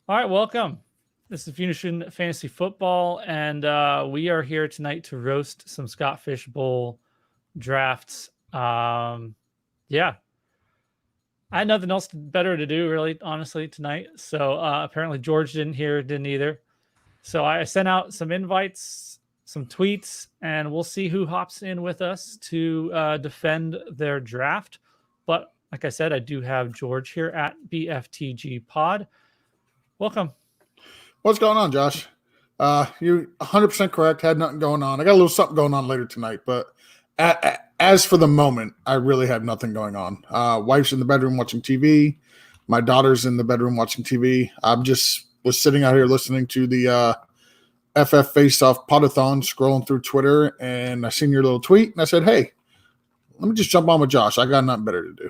All right, welcome. This is Fusion Fantasy Football, and we are here tonight to roast some Scott Fish Bowl drafts. Yeah, I had nothing else better to do, really, honestly, tonight. So apparently George didn't either. So I sent out some invites, some tweets, and we'll see who hops in with us to defend their draft. But like I said, I do have George here at BFTG Pod. Welcome. What's going on, Josh? You're 100% correct. Had nothing going on. I got a little something going on later tonight, but as for the moment, I really have nothing going on. Wife's in the bedroom watching TV. My daughter's in the bedroom watching TV. I'm just was sitting out here listening to the FF Face-Off Podathon, scrolling through Twitter, and I seen your little tweet, and I said, hey, let me just jump on with Josh. I got nothing better to do.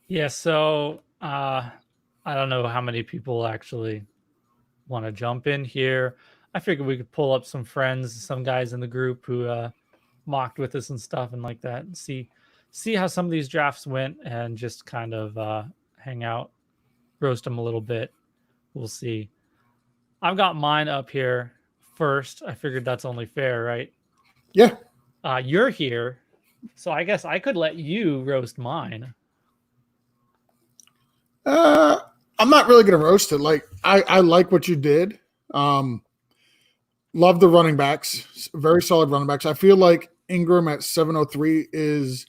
Yeah, so I don't know how many people actually want to jump in here. I figured we could pull up some friends, some guys in the group who mocked with us and stuff and like that, and see how some of these drafts went and just kind of hang out, roast them a little bit. We'll see. I've got mine up here first. I figured that's only fair, right? Yeah. You're here, so I guess I could let you roast mine. I'm not really going to roast it. Like I like what you did. Love the running backs. Very solid running backs. I feel like Ingram at 703 is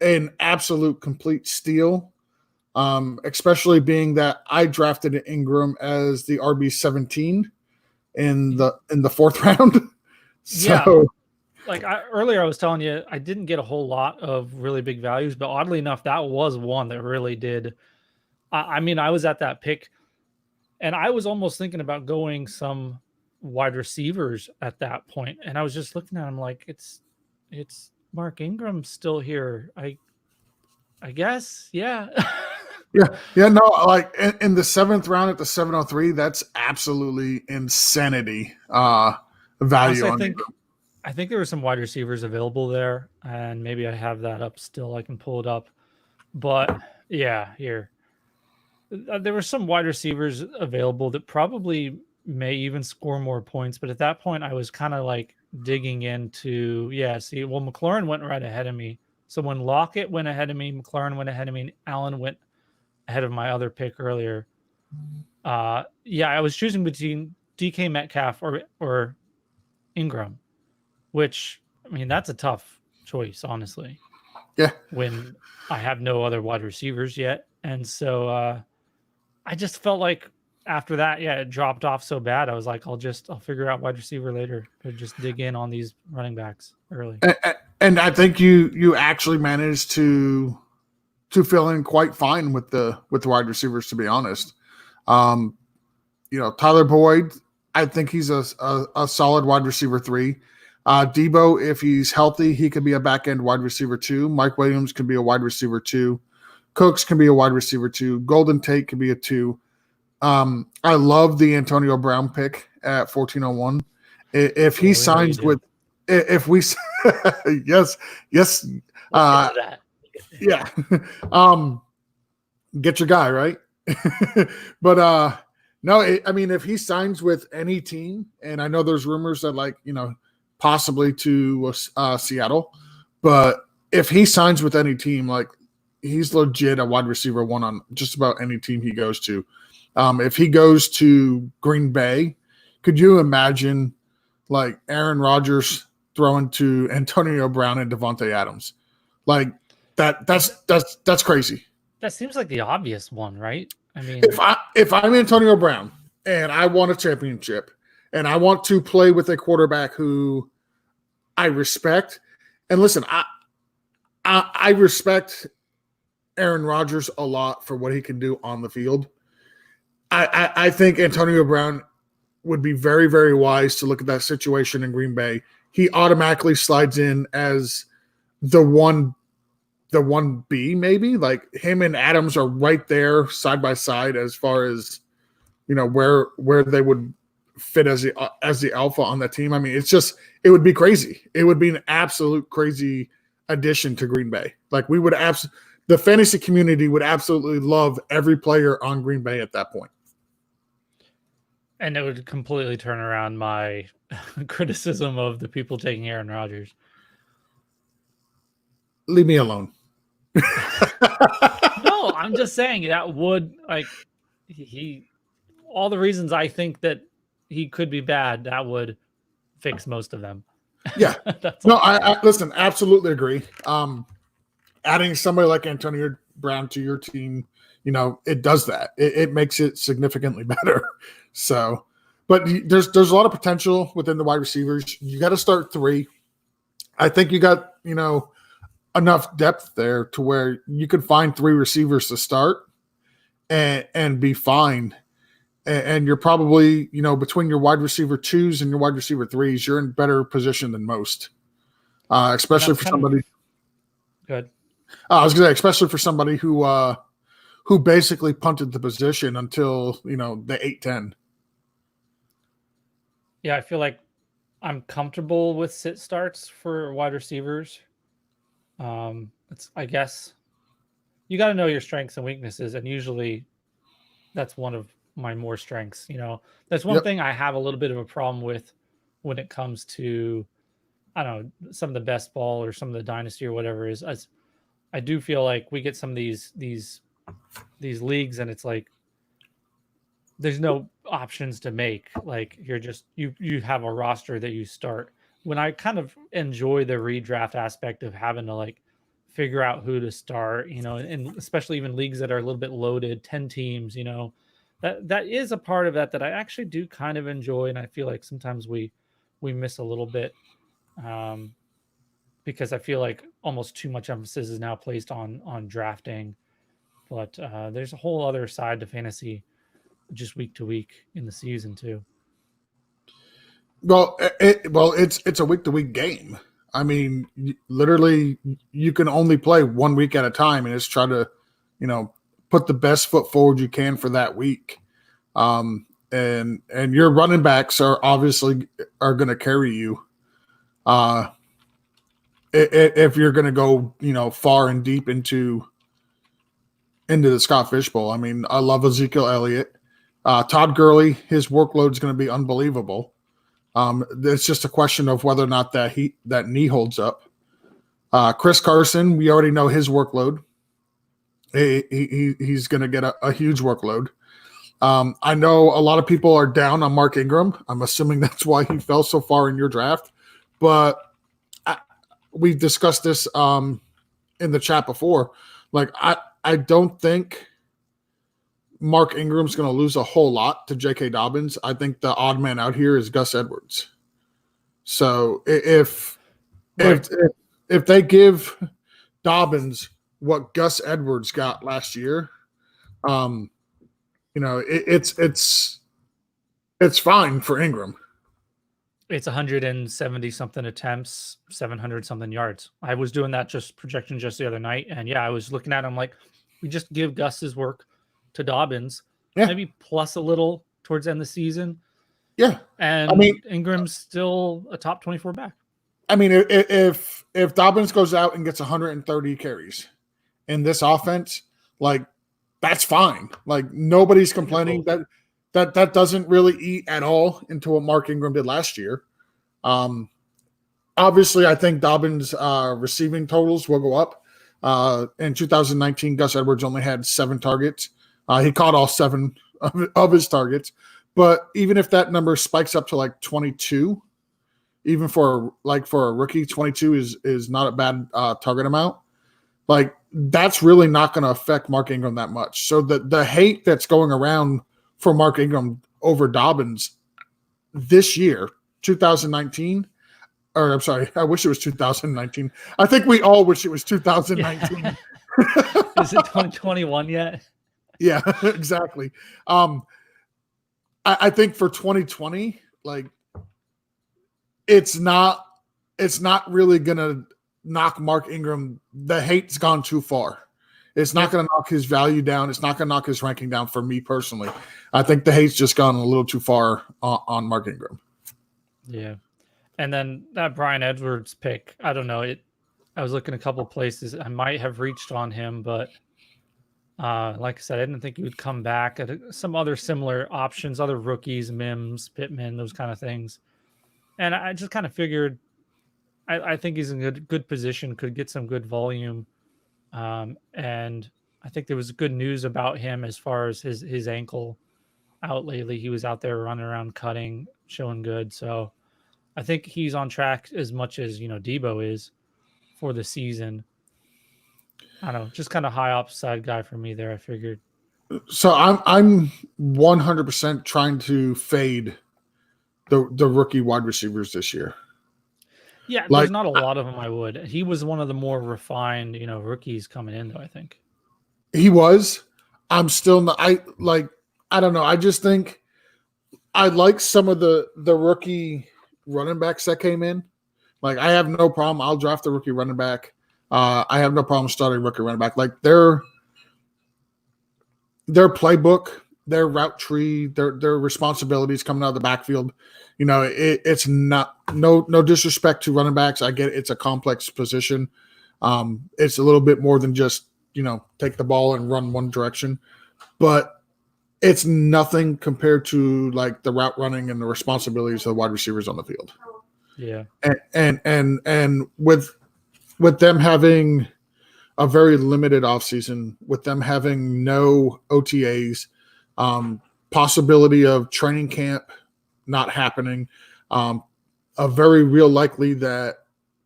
an absolute complete steal. Especially being that I drafted Ingram as the RB17 in the fourth round. So yeah. Earlier I was telling you I didn't get a whole lot of really big values, but oddly enough, that was one that really did. I mean, I was at that pick, and I was almost thinking about going some wide receivers at that point, and I was just looking at him like it's Mark Ingram still here. I guess, yeah. Yeah. No, like in the seventh round at the 703, that's absolutely insanity. Value. Honestly, I think there were some wide receivers available there, and maybe I have that up still. I can pull it up, but yeah, here. There were some wide receivers available that probably may even score more points. But at that point, I was kind of like digging into, McLaurin went right ahead of me. So when Lockett went ahead of me, McLaurin went ahead of me, and Allen went ahead of my other pick earlier. I was choosing between DK Metcalf or Ingram, which, I mean, that's a tough choice, honestly. Yeah. When I have no other wide receivers yet. And so, I just felt like after that, it dropped off so bad. I was like, I'll figure out wide receiver later, but just dig in on these running backs early. And I think you actually managed to fill in quite fine with the wide receivers, to be honest. Tyler Boyd, I think he's a solid wide receiver 3. Debo, if he's healthy, he could be a back end wide receiver 2. Mike Williams could be a wide receiver 2. Cooks can be a wide receiver 2. Golden Tate can be a 2. I love the Antonio Brown pick at 1401. If he signs with, if we, yes, yeah, get your guy right. But no, if he signs with any team, and I know there's rumors that possibly to Seattle, but if he signs with any team, he's legit a wide receiver 1 on just about any team he goes to. If he goes to Green Bay, could you imagine Aaron Rodgers throwing to Antonio Brown and Devontae Adams? That's crazy. That seems like the obvious one, right? I mean, if I'm Antonio Brown and I want a championship and I want to play with a quarterback who I respect, and listen, I respect Aaron Rodgers a lot for what he can do on the field. I think Antonio Brown would be very, very wise to look at that situation in Green Bay. He automatically slides in as the 1B, maybe. Him and Adams are right there side by side as far as where they would fit as the alpha on that team. I mean, it would be crazy. It would be an absolute crazy addition to Green Bay. We would the fantasy community would absolutely love every player on Green Bay at that point. And it would completely turn around my criticism of the people taking Aaron Rodgers. Leave me alone. No, I'm just saying that would he all the reasons I think that he could be bad, that would fix most of them. Yeah. No, I listen, absolutely agree. Adding somebody like Antonio Brown to your team, it does that. It makes it significantly better. So, but there's a lot of potential within the wide receivers. You got to start 3. I think you got, enough depth there to where you could find 3 receivers to start and be fine. And you're probably, between your wide receiver 2s and your wide receiver 3s, you're in better position than most, especially for somebody. Good. I was going to say, especially for somebody who basically punted the position until, the 8-10. Yeah, I feel like I'm comfortable with sit starts for wide receivers. I guess you got to know your strengths and weaknesses, and usually that's one of my more strengths. That's one thing I have a little bit of a problem with when it comes to, I don't know, some of the best ball or some of the dynasty or whatever is. I do feel like we get some of these leagues, and it's like there's no options to make. Like you're just you have a roster that you start. When I kind of enjoy the redraft aspect of having to like figure out who to start, and especially even leagues that are a little bit loaded, 10 teams, that is a part of that I actually do kind of enjoy. And I feel like sometimes we miss a little bit because I feel like almost too much emphasis is now placed on drafting. But there's a whole other side to fantasy just week to week in the season too. Well, it's a week-to-week game. I mean, literally, you can only play 1 week at a time, and it's try to, put the best foot forward you can for that week. And your running backs are obviously going to carry you. If you're going to go, far and deep into the Scott Fish Bowl. I mean, I love Ezekiel Elliott. Todd Gurley, his workload is going to be unbelievable. It's just a question of whether or not that knee holds up. Chris Carson, we already know his workload. He's going to get a huge workload. I know a lot of people are down on Mark Ingram. I'm assuming that's why he fell so far in your draft. But we've discussed this in the chat before. Like, I don't think Mark Ingram's going to lose a whole lot to J.K. Dobbins. I think the odd man out here is Gus Edwards. So if they give Dobbins what Gus Edwards got last year, it's fine for Ingram. It's 170 something attempts, 700 something yards. I was doing that projection just the other night, and I was looking at him like, we just give Gus's work to Dobbins, maybe plus a little towards the end of the season. Yeah. And Ingram's still a top 24 back. I mean, if Dobbins goes out and gets 130 carries in this offense, like, that's fine. Like, nobody's complaining. That doesn't really eat at all into what Mark Ingram did last year. Obviously, I think Dobbins' receiving totals will go up. In 2019, Gus Edwards only had 7 targets. He caught all 7 of his targets. But even if that number spikes up to like 22, even for a rookie, 22 is not a bad target amount. Like, that's really not going to affect Mark Ingram that much. So the hate that's going around for Mark Ingram over Dobbins this year, 2019, or I'm sorry, I wish it was 2019. I think we all wish it was 2019. Yeah. Is it 2021 yet? Yeah, exactly. I think for 2020, like, it's not really gonna knock Mark Ingram. The hate's gone too far. It's not going to knock his value down. It's not going to knock his ranking down for me personally. I think the hate's just gone a little too far on Mark Ingram. Yeah. And then that Brian Edwards pick, I don't know. I was looking a couple places. I might have reached on him, but like I said, I didn't think he would come back. Some other similar options, other rookies, Mims, Pittman, those kind of things. And I just kind of figured I think he's in good position, could get some good volume. And I think there was good news about him as far as his ankle out lately. He was out there running around cutting, showing good. So I think he's on track as much as Debo is for the season. I don't know, just kind of high upside guy for me there. I figured. So I'm 100% trying to fade the rookie wide receivers this year. Yeah, Like there's not a lot of them. I would. He was one of the more refined, rookies coming in, though. I think he was. I'm still not. I don't know. I just think I like some of the rookie running backs that came in. Like I have no problem. I'll draft the rookie running back. I have no problem starting rookie running back. Like their playbook, their route tree, their responsibilities coming out of the backfield. It's not no disrespect to running backs. I get it, it's a complex position. It's a little bit more than just take the ball and run one direction, but it's nothing compared to like the route running and the responsibilities of the wide receivers on the field. Yeah, and with them having a very limited offseason, with them having no OTAs, possibility of training camp not happening, a very real likely that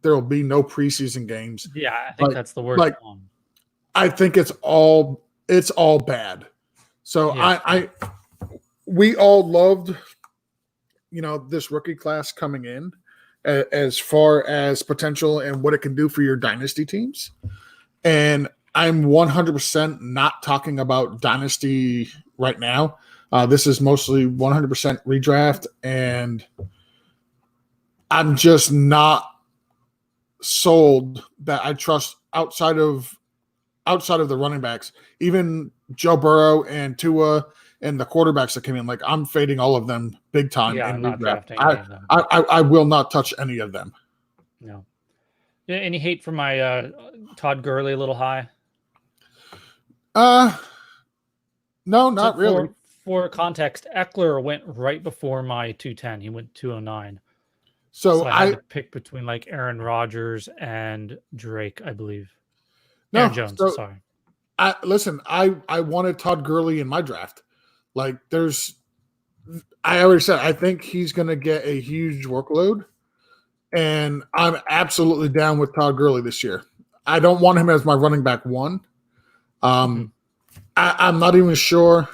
there will be no preseason games. yeah, I think that's the worst one. I think it's all bad. So yeah. we all loved, this rookie class coming in as far as potential and what it can do for your dynasty teams. And I'm 100% not talking about dynasty right now. This is mostly 100% redraft, and I'm just not sold that I trust outside of the running backs, even Joe Burrow and Tua and the quarterbacks that came in. Like I'm fading all of them big time. Yeah, in I'm not redraft. drafting any of them. I will not touch any of them. No. Yeah, any hate for my Todd Gurley a little high? No, not So really. For context, Eckler went right before my 210. He went 209. So I had to pick between like Aaron Rodgers and Drake, I believe. No, Aaron Jones, sorry. I wanted Todd Gurley in my draft. Like I already said, I think he's going to get a huge workload, and I'm absolutely down with Todd Gurley this year. I don't want him as my running back one. I'm not even sure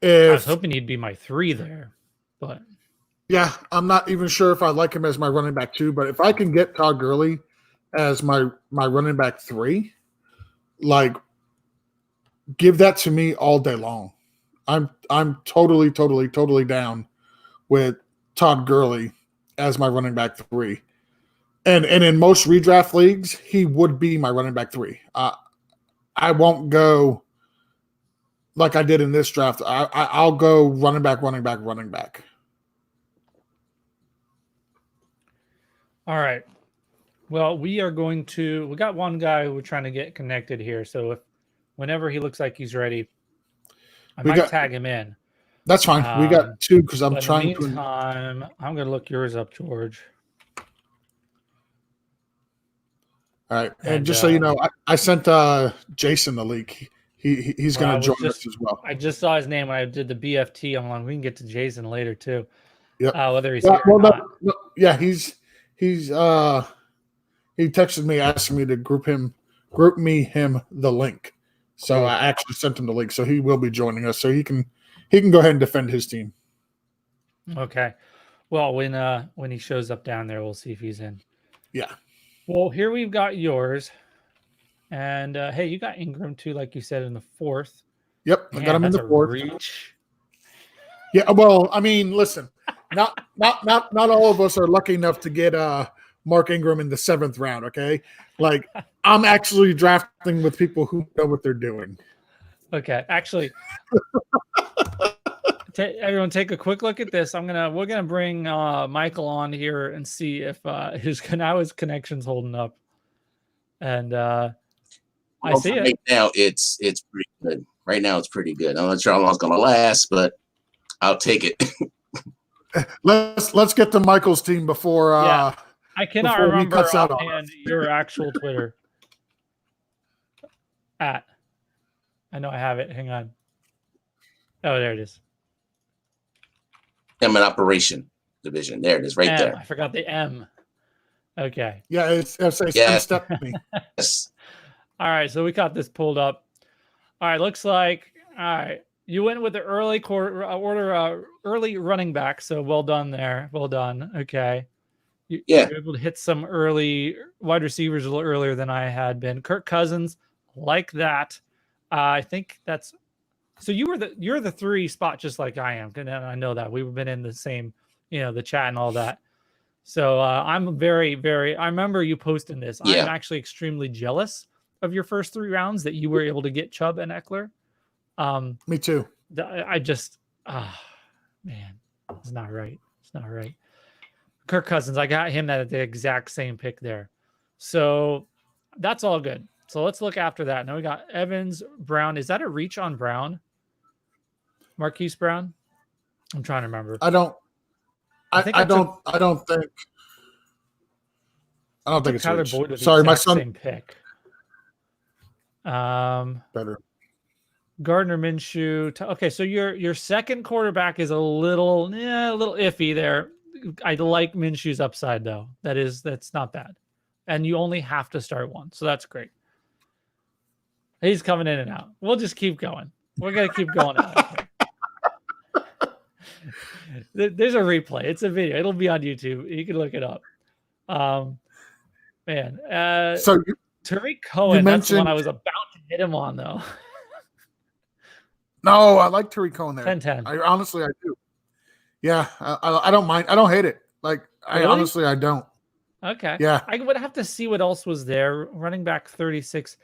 if I was hoping he'd be my 3 there, but yeah, I'm not even sure if I like him as my running back 2. But if I can get Todd Gurley as my running back 3, like give that to me all day long. I'm totally down with Todd Gurley as my running back 3. And in most redraft leagues, he would be my running back 3. I won't go like I did in this draft. I'll go running back. All right. Well, we got one guy who we're trying to get connected here. So whenever he looks like he's ready, I might tag him in. That's fine. We got 2 because I'm trying to. In the meantime, I'm going to look yours up, George. All right. And just so you know, I sent Jason the link. He's going to join us as well. I just saw his name when I did the BFT. I'm like, we can get to Jason later too. Yep. Whether he's here or not. No, yeah, he texted me asking me to group him the link. So I actually sent him the link. So he will be joining us. So he can go ahead and defend his team. Okay. Well, when he shows up down there, we'll see if he's in. Yeah. Well, here we've got yours. And hey, you got Ingram too, like you said, in the 4th. Yep, I got him in the 4th. Reach. Yeah, well, I mean, listen, not all of us are lucky enough to get Mark Ingram in the 7th round. Okay, like I'm actually drafting with people who know what they're doing. Okay, actually, everyone, take a quick look at this. We're gonna bring Michael on here and see if his connection's holding up. And I Well, see it. right now, it's pretty good. Right now, it's pretty good. I'm not sure how long it's going to last, but I'll take it. Let's get to Michael's team before Yeah. I cannot before he remember cuts out on offhand your actual Twitter. I know I have it. Hang on. Oh, there it is. I'm an operation division. There it is, right M. there. I forgot the M. Okay. Yeah, it's Yeah. Stephanie. Yes. All right, so we got this pulled up. All right, looks like you went with the early early running back. So well done there. Well done. Okay. Yeah. You're able to hit some early wide receivers a little earlier than I had been. Kirk Cousins, like that. I think that's so. You're the 3 spot just like I am, and I know that we've been in the same, the chat and all that. So I'm very, very. I remember you posting this. Yeah. I'm actually extremely jealous of your first 3 rounds that you were able to get Chubb and Eckler. Me too. I just, man, it's not right. It's not right. Kirk Cousins, I got him at the exact same pick there. So that's all good. So let's look after that. Now we got Evans, Brown. Is that a reach on Brown? Marquise Brown? I'm trying to remember. I don't think it's Tyler Boyd with sorry, the my exact son same pick. better. Gardner Minshew. Okay, so your second quarterback is a little iffy there. I like Minshew's upside though. That's not bad, and you only have to start one, so that's great. He's coming in and out. We'll just keep going. We're gonna keep going. There's a replay. It's a video. It'll be on YouTube. You can look it up. Man. So Tariq Cohen. That's the one I was about to hit him on though. No, I like Tariq Cohen there. 10-10. I honestly do. Yeah, I don't mind. I don't hate it. Like Really? I don't. Okay. Yeah. I would have to see what else was there. Running back 36.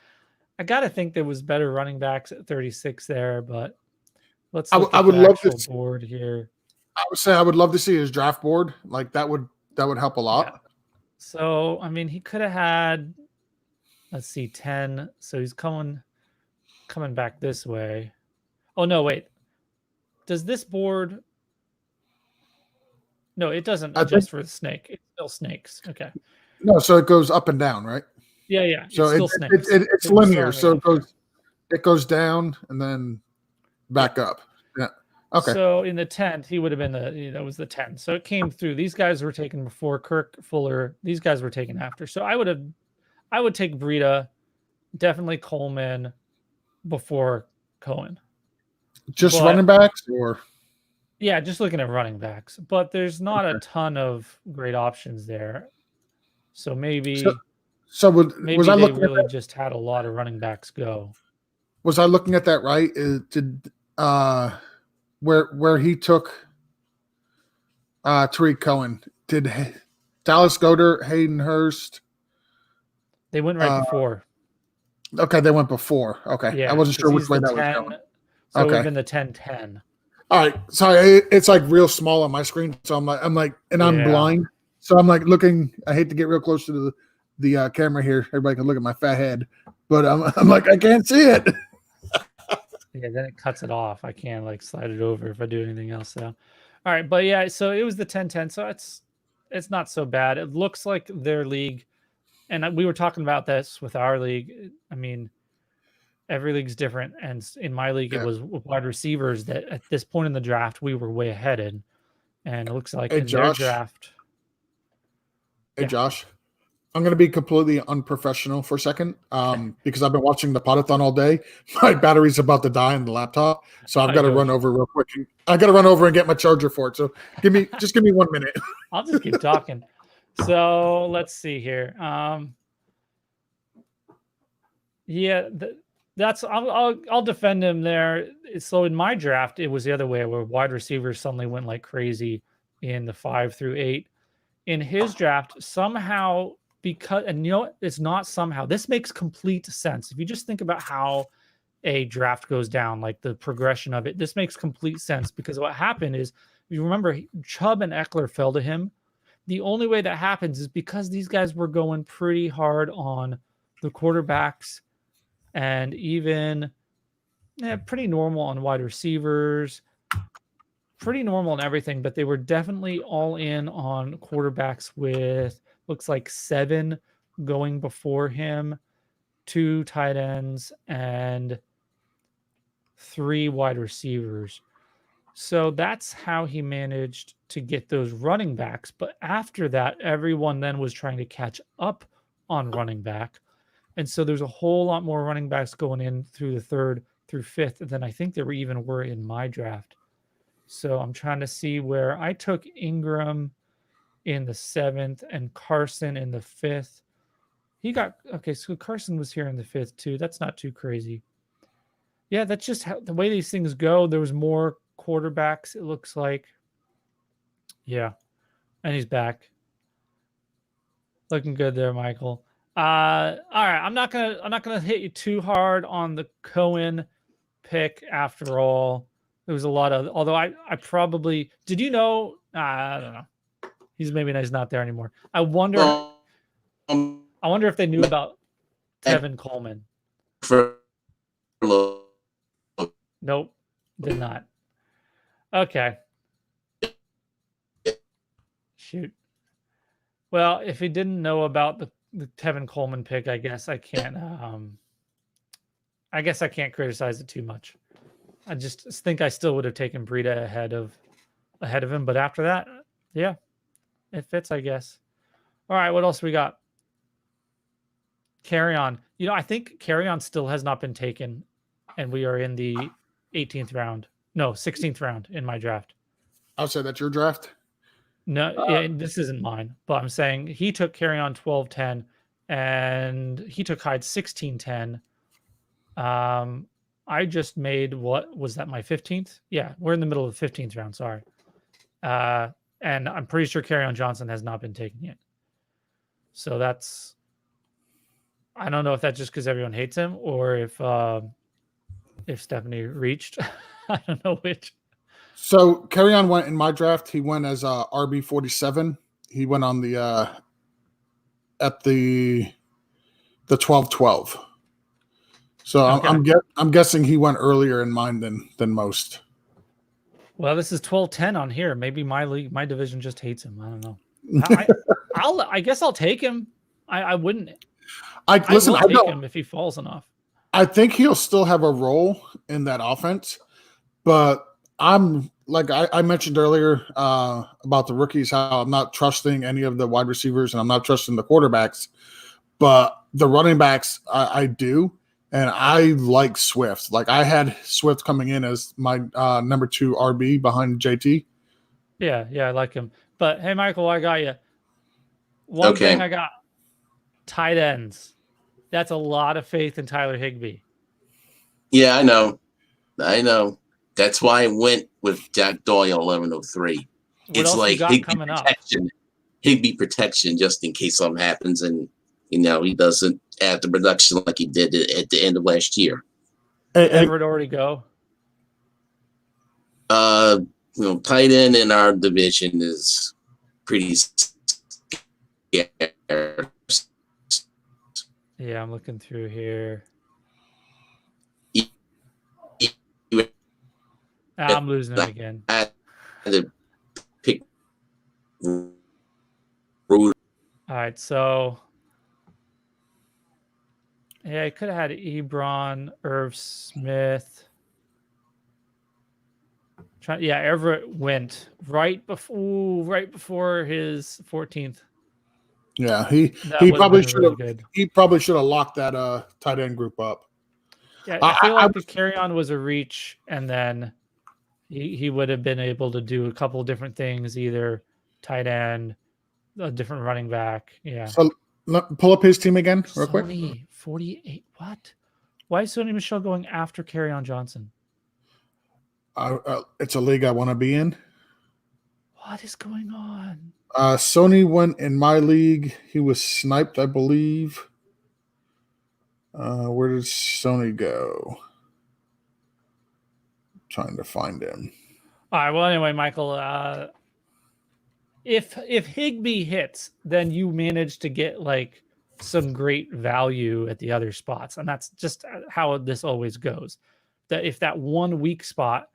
I gotta think there was better running backs at 36 there, but let's look at the actual board here. I would say I would love to see his draft board. Like that would help a lot. Yeah. So I mean, he could have had, let's see, 10. So he's coming back this way. Oh no, wait. Does this board? No, it doesn't adjust for the snake. It's still snakes. Okay. No, so it goes up and down, right? Yeah. So it's linear. So it goes down and then back up. Yeah. Okay. So in the 10th, he would have been that was the 10th. So it came through. These guys were taken before Kirk, Fuller. These guys were taken after. So I would take Breida, definitely Coleman before Cohen. Running backs or? Yeah, just looking at running backs. But there's not a ton of great options there. So maybe was I looking really just had a lot of running backs go. Was I looking at that right? Where he took Tariq Cohen? Did Dallas Goedert, Hayden Hurst? They went right before. Okay, they went before. Okay, yeah, I wasn't sure which way that was going. So okay, we've been the 10-10. All right, sorry, it's like real small on my screen, so I'm like, and I'm blind, so I'm like looking. I hate to get real close to the camera here. Everybody can look at my fat head, but I'm like I can't see it. Yeah, then it cuts it off. I can't like slide it over if I do anything else. So, all right, but yeah, so it was the 10-10. So it's not so bad. It looks like their league, and we were talking about this with our league. I mean, every league's different, and in my league, it was wide receivers that at this point in the draft we were way ahead in, and it looks like in their draft. Hey, Josh. I'm going to be completely unprofessional for a second because I've been watching the Podathon all day. My battery's about to die on the laptop, so I've got to run over real quick. I got to run over and get my charger for it. So give me 1 minute. I'll just keep talking. So let's see here. That's I'll defend him there. So in my draft, it was the other way where wide receivers suddenly went like crazy in the 5 through 8. In his draft, somehow. Because, and it's not somehow, this makes complete sense. If you just think about how a draft goes down, like the progression of it, this makes complete sense because what happened is, if you remember, Chubb and Eckler fell to him. The only way that happens is because these guys were going pretty hard on the quarterbacks, and even pretty normal on wide receivers, pretty normal on everything, but they were definitely all in on quarterbacks with looks like 7 going before him, 2 tight ends, and 3 wide receivers. So that's how he managed to get those running backs. But after that, everyone then was trying to catch up on running back. And so there's a whole lot more running backs going in through the 3rd through 5th than I think there were in my draft. So I'm trying to see where I took Ingram in the 7th and Carson in the 5th. So Carson was here in the 5th too. That's not too crazy. Yeah, that's just how the way these things go. There was more quarterbacks, it looks like. Yeah. And he's back. Looking good there, Michael. All right. I'm not gonna hit you too hard on the Cohen pick after all. There was a lot of, although I probably did you know? I don't know. He's not there anymore. I wonder if they knew about Tevin Coleman. Nope, did not. Okay. Shoot. Well, if he didn't know about the Tevin Coleman pick, I guess I can't criticize it too much. I just think I still would have taken Breida ahead of him, but after that, yeah, it fits, I guess. All right, what else we got? Carry on. I think Carry On still has not been taken, and we are in the 18th round. No, 16th round in my draft. I'll say that's your draft. No, this isn't mine, but I'm saying he took Carry On 12-10, and he took Hyde 16-10. I just made, what was that, my 15th? Yeah, we're in the middle of the 15th round, sorry. And I'm pretty sure Carry On Johnson has not been taken yet. So that's, I don't know if that's just because everyone hates him or if Stephanie reached. I don't know which. So Carry On went in my draft. He went as RB47. He went on the at the 12-12. So okay. I'm guessing he went earlier in mine than most. Well, this is 12-10 on here. Maybe my division just hates him. I don't know. I guess I'll take him. I wouldn't. I will take him if he falls enough. I think he'll still have a role in that offense, but I'm like I mentioned earlier about the rookies, how I'm not trusting any of the wide receivers and I'm not trusting the quarterbacks, but the running backs I do. And I like Swift. Like I had Swift coming in as my number 2 RB behind JT. Yeah, I like him. But hey, Michael, I got you. One thing I got: tight ends. That's a lot of faith in Tyler Higbee. Yeah, I know. That's why I went with Jack Doyle 1103. It's like Higbee protection just in case something happens and he doesn't add the production like he did at the end of last year. Everett already go? Tight end in our division is pretty scarce. Yeah, I'm looking through here. I'm losing him again. I had to pick. All right, so yeah, I could have had Ebron, Irv Smith. Everett went right before his 14th. Yeah, he probably should have. Really he probably should have locked that tight end group up. Yeah, I feel like the Carry On was a reach, and then he would have been able to do a couple different things, either tight end, a different running back. Yeah. So pull up his team again, real quick. 48. What? Why is Sony Michel going after Carry On Johnson? It's a league I want to be in. What is going on? Sony went in my league. He was sniped, I believe. Where did Sony go? I'm trying to find him. All right. Well, anyway, Michael, if Higbee hits, then you manage to get like some great value at the other spots. And that's just how this always goes. That if that one weak spot,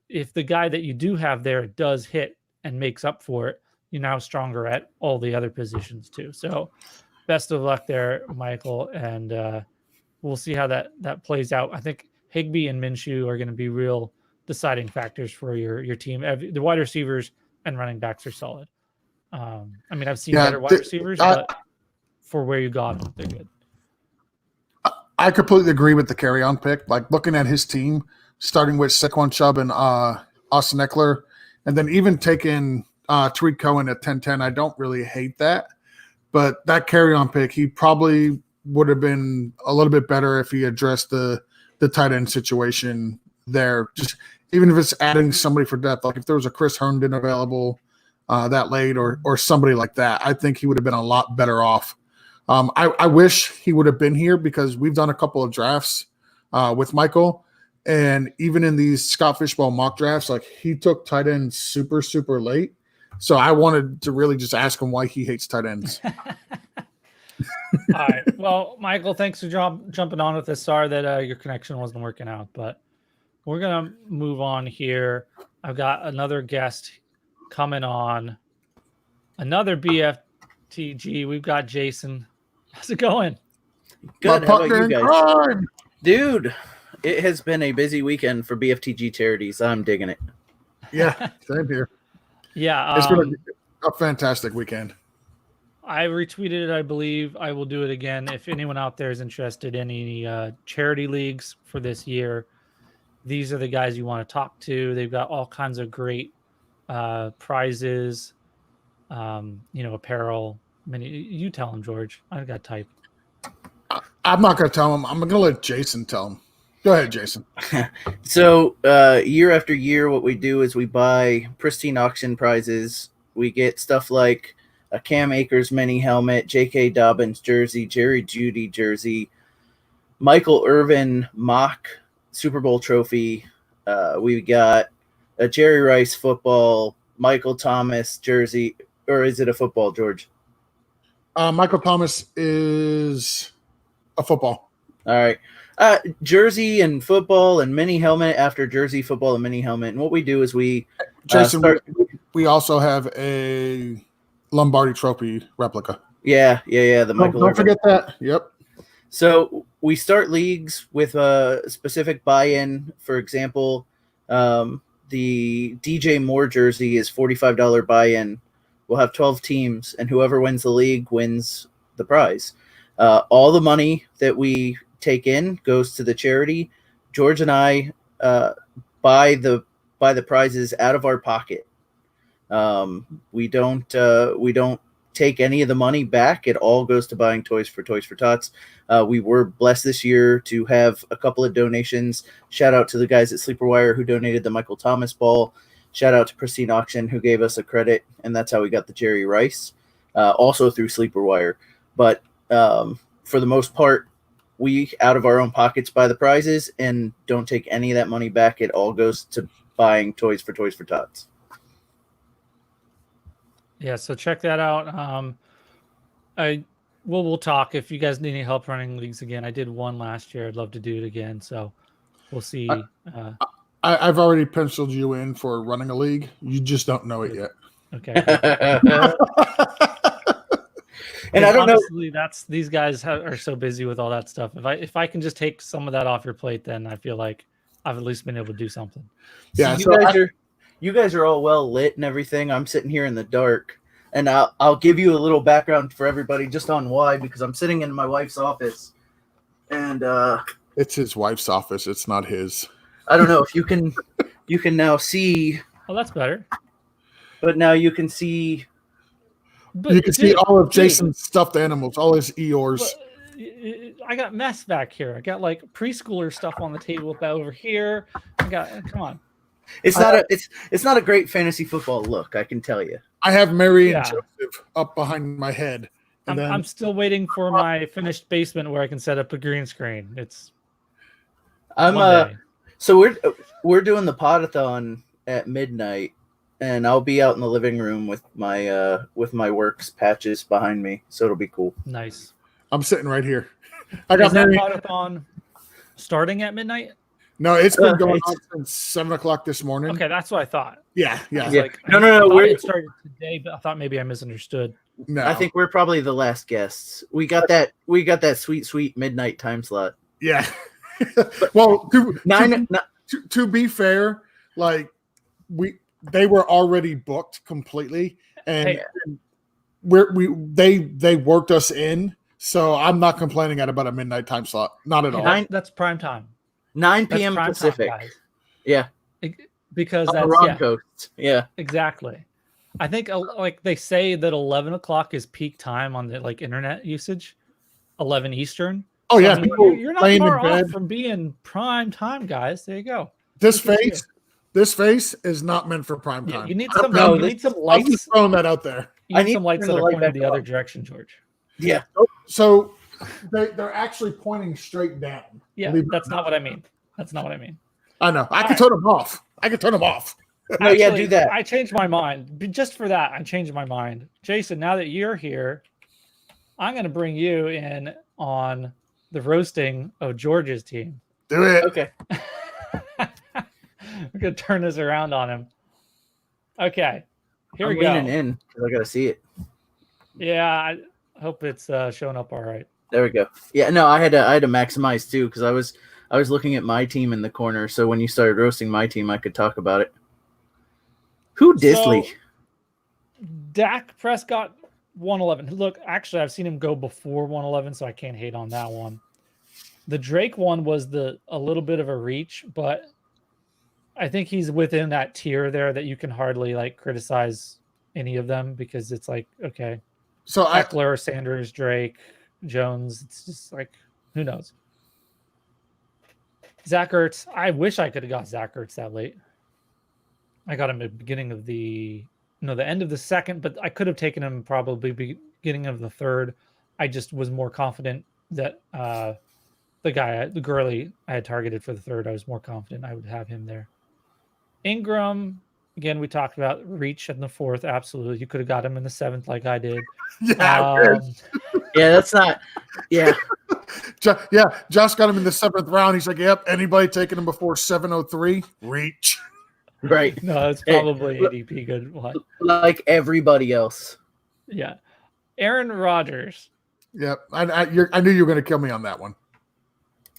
if the guy that you do have there does hit and makes up for it, you're now stronger at all the other positions too. So best of luck there, Michael. And we'll see how that plays out. I think Higbee and Minshew are going to be real deciding factors for your team. The wide receivers and running backs are solid. I mean, I've seen better wide receivers, but for where you got them, they're good. I completely agree with the carry-on pick. Like looking at his team, starting with Saquon Chubb and Austin Eckler, and then even taking Tariq Cohen at 10-10. I don't really hate that, but that carry-on pick, he probably would have been a little bit better if he addressed the tight end situation there. Just even if it's adding somebody for depth, like if there was a Chris Herndon available that late or somebody like that, I think he would have been a lot better off. I wish he would have been here because we've done a couple of drafts with Michael, and even in these Scott Fishbowl mock drafts, like he took tight ends super, super late. So I wanted to really just ask him why he hates tight ends. All right. Well, Michael, thanks for jumping on with us. Sorry that your connection wasn't working out, but we're going to move on here. I've got another guest coming on, another BFTG. We've got Jason. How's it going? Good. How about you guys? Dude, it has been a busy weekend for BFTG charities. I'm digging it. Yeah, same here. Yeah. It's been a fantastic weekend. I retweeted it. I believe I will do it again. If anyone out there is interested in any charity leagues for this year, these are the guys you want to talk to. They've got all kinds of great prizes, apparel. You tell them, George. I've got type. I'm not going to tell him. I'm going to let Jason tell him. Go ahead, Jason. So year after year, what we do is we buy pristine auction prizes. We get stuff like a Cam Akers mini helmet, J.K. Dobbins jersey, Jerry Jeudy jersey, Michael Irvin mock Super Bowl trophy. We got a Jerry Rice football, Michael Thomas jersey, or is it a football, George? Michael Thomas is a football. All right. Jersey and football and mini helmet after jersey, football, and mini helmet. And what we do is we Jason, we also have a Lombardi Trophy replica. Yeah. The Michael. Don't forget that. Yep. So we start leagues with a specific buy-in. For example, the DJ Moore jersey is $45 buy-in. We'll have 12 teams, and whoever wins the league wins the prize. All the money that we take in goes to the charity. George and I buy the prizes out of our pocket. We don't take any of the money back. It all goes to buying Toys for Tots. We were blessed this year to have a couple of donations. Shout out to the guys at Sleeper Wire who donated the Michael Thomas ball. Shout out to Pristine Auction who gave us a credit, and that's how we got the Jerry Rice, also through Sleeper Wire. But for the most part, we out of our own pockets buy the prizes and don't take any of that money back. It all goes to buying Toys for Tots. Yeah, so check that out. We'll talk if you guys need any help running leagues again. I did one last year. I'd love to do it again. So we'll see. I've already penciled you in for running a league. You just don't know it yet. Okay. And I don't honestly, know. These guys are so busy with all that stuff. If I can just take some of that off your plate, then I feel like I've at least been able to do something. Yeah. So you guys are all well lit and everything. I'm sitting here in the dark, and I'll give you a little background for everybody just on why, because I'm sitting in my wife's office, and it's his wife's office. It's not his. I don't know if you can now see. Oh, that's better. But now you can see. But you can see all of Jason's stuffed animals, all his Eeyores. I got mess back here. I got like preschooler stuff on the table over here. Come on. It's not a great fantasy football look, I can tell you. I have Mary and Joseph up behind my head. I'm still waiting for my finished basement where I can set up a green screen. So we're doing the podathon at midnight, and I'll be out in the living room with my works patches behind me, so it'll be cool. Nice. I'm sitting right here. I got Is that Mary. marathon starting at midnight? No, it's been going on since 7:00 this morning. Okay, that's what I thought. Yeah. Like, No. It started today, but I thought maybe I misunderstood. No, I think we're probably the last guests. We got that sweet midnight time slot. Yeah. Well, Nine. to be fair, like they were already booked completely, and Hey. they worked us in, so I'm not complaining about a midnight time slot, not at all. That's prime time. 9 That's p.m. prime Pacific. time, guys. Yeah, Because on the that's wrong coast. Yeah, exactly. I think like they say that 11 o'clock is peak time on the like internet usage, 11 Eastern. Oh yeah, I mean, people you're not laying in far off bed. from being prime time, guys. There you go. This Look at face is not meant for prime Yeah, time. you need some. No, you need some I'm lights. just throwing that out there. You I need need some to lights turn that the are light pointing back the other on. direction, George. yeah. So they're actually pointing straight down. Yeah, Believe it that's or not what I mean. That's not what I mean. I know. I can right. turn them off. No, yeah, do that. I changed my mind. Just for that, I changed my mind. Jason, now that you're here, I'm going to bring you in on the roasting of George's team. Do it. Okay. We're going to turn this around on him. Okay. Here I'm we go. leaning in because I got to see it. Yeah, I hope it's showing up all right. There we go. Yeah, no, I had to maximize too because I was looking at my team in the corner. So when you started roasting my team, I could talk about it. Who Disley? So, Dak Prescott 111. Look, actually, I've seen him go before 111, so I can't hate on that one. The Drake one was a little bit of a reach, but I think he's within that tier there that you can hardly like criticize any of them because it's like, okay, So Eckler, Sanders, Drake, Jones. It's just like, who knows? Zach Ertz. I wish I could have got Zach Ertz that late. I got him at the beginning of the end of the second, but I could have taken him probably beginning of the third. I just was more confident that the Gurley I had targeted for the third, I was more confident I would have him there. Ingram, again, we talked about reach in the fourth. Absolutely. You could have got him in the seventh like I did. yeah, Yeah, that's not. Yeah, Josh got him in the 7th round. He's like, "Yep, anybody taking him before 7:03? Reach." right. No, it's probably ADP good one. Like everybody else. Yeah. Aaron Rodgers. Yep, I knew you were going to kill me on that one.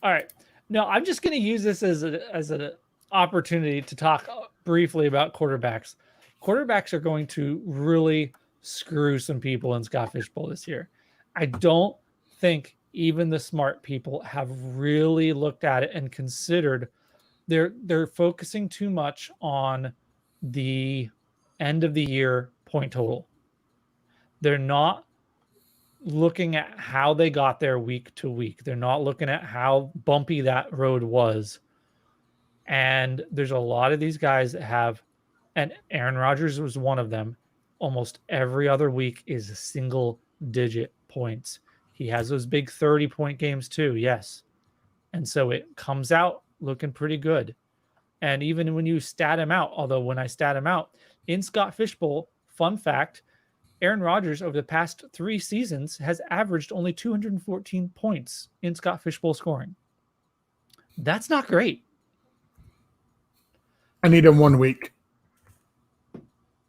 All right. No, I'm just going to use this as an opportunity to talk briefly about quarterbacks. Quarterbacks are going to really screw some people in Scott Fishbowl this year. I don't think even the smart people have really looked at it and considered they're focusing too much on the end of the year point total. They're not looking at how they got there week to week. They're not looking at how bumpy that road was. And there's a lot of these guys that have, and Aaron Rodgers was one of them. Almost every other week is single digit points. He has those big 30-point games too. Yes. And so it comes out looking pretty good. And even when you stat him out, although when I stat him out in Scott Fishbowl, fun fact, Aaron Rodgers over the past 3 seasons has averaged only 214 points in Scott Fishbowl scoring. That's not great. I need him 1 week.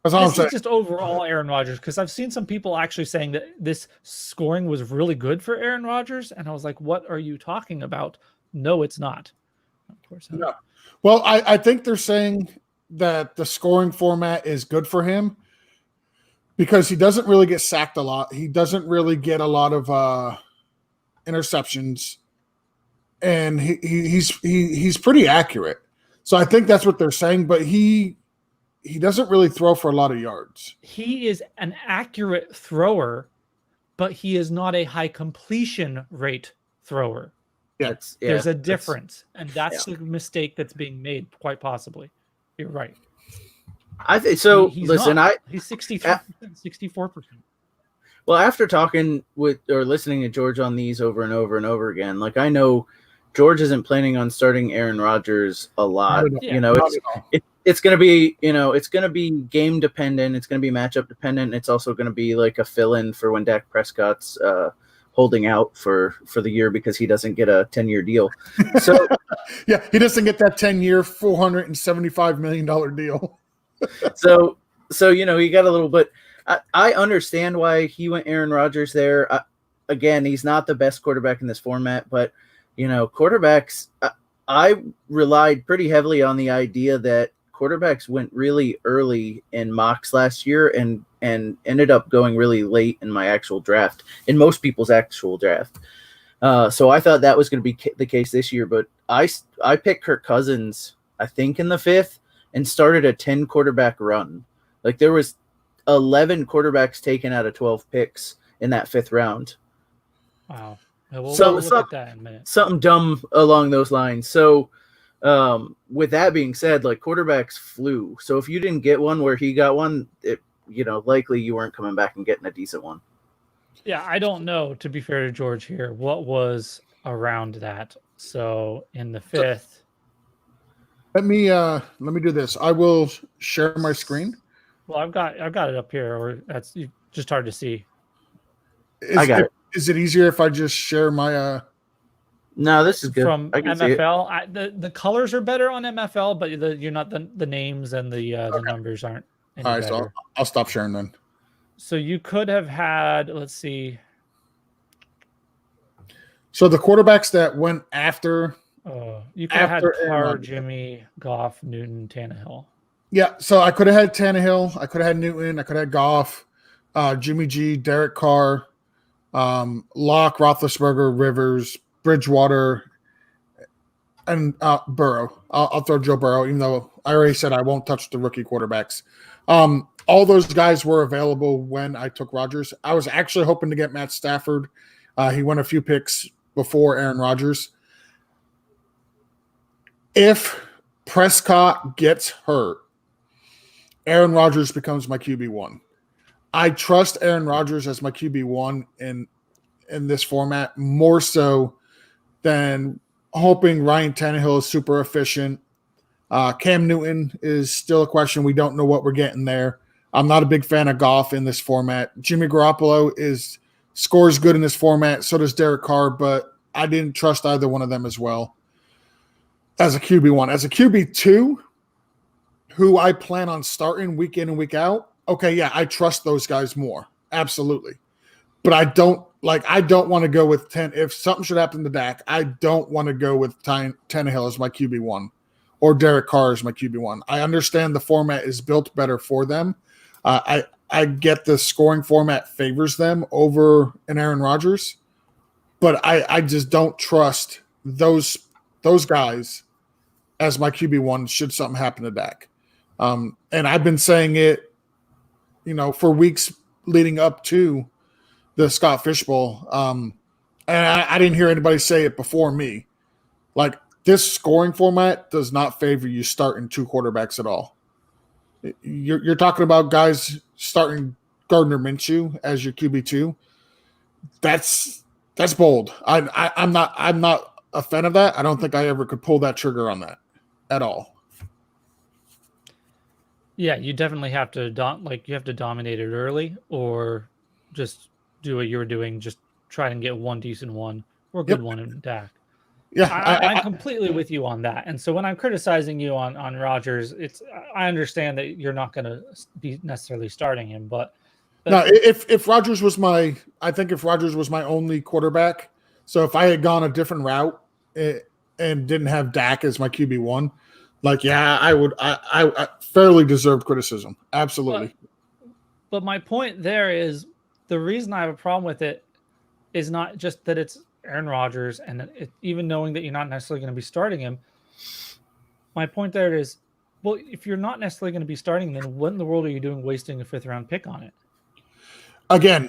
That's all I'm This saying. is just overall Aaron Rodgers, because I've seen some people actually saying that this scoring was really good for Aaron Rodgers, and I was like, what are you talking about? No, it's not. Of course not. No. Well, I think they're saying that the scoring format is good for him because he doesn't really get sacked a lot. He doesn't really get a lot of interceptions, and he's pretty accurate. So I think that's what they're saying, but he doesn't really throw for a lot of yards. He is an accurate thrower, but he is not a high completion rate thrower. Yeah. There's a difference, and that's the mistake that's being made, quite possibly. You're right. I think so. He's Listen, not. He's 64%. Well, after talking with or listening to George on these over and over and over again, like I know George isn't planning on starting Aaron Rodgers a lot. Yeah. You know, it's going to be, it's going to be game dependent. It's going to be matchup dependent. It's also going to be like a fill-in for when Dak Prescott's holding out for the year because he doesn't get a 10-year deal. So yeah, he doesn't get that 10-year, $475 million deal. so he got a little bit. I understand why he went Aaron Rodgers there. Again, he's not the best quarterback in this format, but quarterbacks. I relied pretty heavily on the idea that quarterbacks went really early in mocks last year and ended up going really late in my actual draft, in most people's actual draft. So I thought that was going to be the case this year, but I picked Kirk Cousins, I think, in the 5th and started a 10 quarterback run. Like there was 11 quarterbacks taken out of 12 picks in that 5th round. Wow. We'll look at that in a minute. Something dumb along those lines. So with that being said, like quarterbacks flew. So if you didn't get one where he got one, likely you weren't coming back and getting a decent one. Yeah, I don't know, to be fair to George here, what was around that. So in the 5th. Let me do this. I will share my screen. Well, I've got it up here, or that's just hard to see. I got it. Is it easier if I just share my No, this is good. From MFL. The colors are better on MFL, but you're not the names and the numbers aren't any all right, better. so I'll stop sharing then. So you could have had, let's see. So the quarterbacks that went after you could have had Carr, Jimmy, Goff, Newton, Tannehill. Yeah, so I could have had Tannehill, I could have had Newton, I could have had Goff, Jimmy G, Derek Carr, Locke, Roethlisberger, Rivers, Bridgewater, and Burrow. I'll throw Joe Burrow, even though I already said I won't touch the rookie quarterbacks. All those guys were available when I took Rodgers. I was actually hoping to get Matt Stafford. He went a few picks before Aaron Rodgers. If Prescott gets hurt, Aaron Rodgers becomes my QB1. I trust Aaron Rodgers as my QB1 in this format more so than hoping Ryan Tannehill is super efficient. Cam Newton is still a question. We don't know what we're getting there. I'm not a big fan of Goff in this format. Jimmy Garoppolo scores good in this format. So does Derek Carr, but I didn't trust either one of them as well as a QB1. As a QB2, who I plan on starting week in and week out, okay, yeah, I trust those guys more. Absolutely. But I don't want to go with 10. If something should happen to Dak, I don't want to go with Tannehill as my QB1 or Derek Carr as my QB1. I understand the format is built better for them. I get the scoring format favors them over an Aaron Rodgers, but I just don't trust those guys as my QB1 should something happen to Dak. And I've been saying it, for weeks leading up to the Scott Fish Bowl. And I didn't hear anybody say it before me. Like, this scoring format does not favor you starting 2 quarterbacks at all. You're talking about guys starting Gardner Minshew as your QB2. That's bold. I'm not a fan of that. I don't think I ever could pull that trigger on that at all. Yeah, you definitely have to dominate it early, or just do what you were doing. Just try and get one decent one or good one in Dak. Yeah, I'm completely with you on that. And so when I'm criticizing you on Rodgers, I understand that you're not going to be necessarily starting him, but no, if Rodgers was my only quarterback, so if I had gone a different route and didn't have Dak as my QB1, I would. I fairly deserved criticism. Absolutely. But my point there is, the reason I have a problem with it is not just that it's Aaron Rodgers, and even knowing that you're not necessarily going to be starting him. My point there is, well, if you're not necessarily going to be starting, then what in the world are you doing wasting a 5th round pick on it? Again,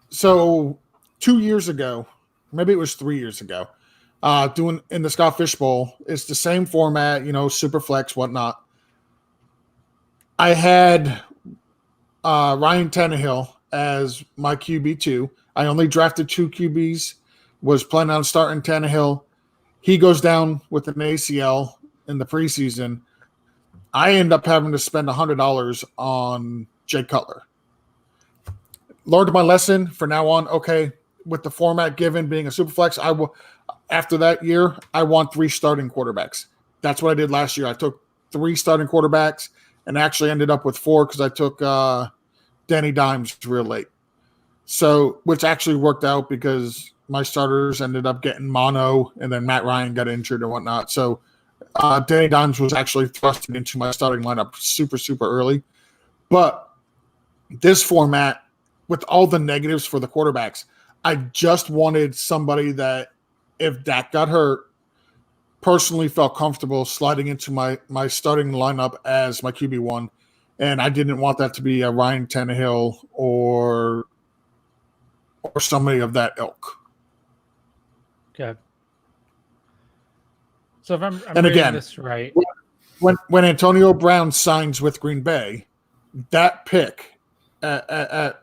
so 2 years ago, maybe it was 3 years ago, doing in the Scott Fish Bowl, it's the same format, super flex, whatnot. I had Ryan Tannehill as my QB2. I only drafted 2 QBs, was planning on starting Tannehill. He goes down with an ACL in the preseason. I end up having to spend $100 on Jay Cutler. Learned my lesson for now on. Okay, with the format given being a super flex, I will. After that year, I want 3 starting quarterbacks. That's what I did last year. I took 3 starting quarterbacks and actually ended up with 4 because I took Danny Dimes real late. So, which actually worked out because my starters ended up getting mono, and then Matt Ryan got injured and whatnot. So, Danny Dimes was actually thrusted into my starting lineup super, super early. But this format, with all the negatives for the quarterbacks, I just wanted somebody that, if Dak got hurt, personally felt comfortable sliding into my starting lineup as my QB1. And I didn't want that to be a Ryan Tannehill or somebody of that ilk. Okay. So if I'm and again, this right, when Antonio Brown signs with Green Bay, that pick at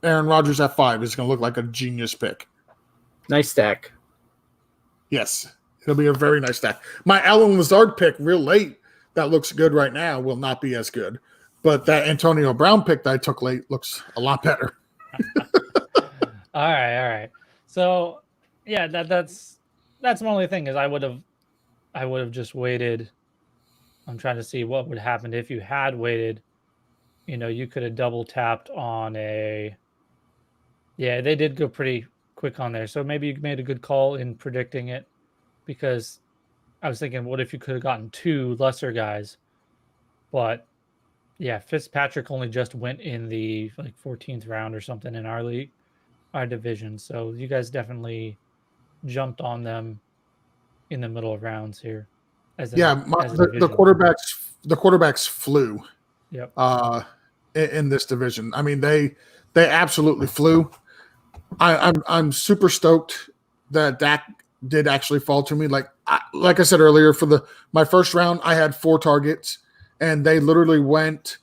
Aaron Rodgers at 5 is going to look like a genius pick. Nice stack. Yes, it'll be a very nice stack. My Alan Lazard pick real late that looks good right now will not be as good. But that Antonio Brown pick that I took late looks a lot better. All right. So yeah, that's my only thing is I would have just waited. I'm trying to see what would happen if you had waited. You could have double tapped on a. Yeah, they did go pretty quick on there. So maybe you made a good call in predicting it, because I was thinking, what if you could have gotten 2 lesser guys? But yeah, Fitzpatrick only just went in the 14th round or something in our league, our division. So you guys definitely jumped on them in the middle of rounds here. The quarterbacks flew. Yep. In this division, I mean they absolutely flew. I'm super stoked that Dak did actually fall to me. Like I said earlier, for my first round, I had 4 targets, and they literally went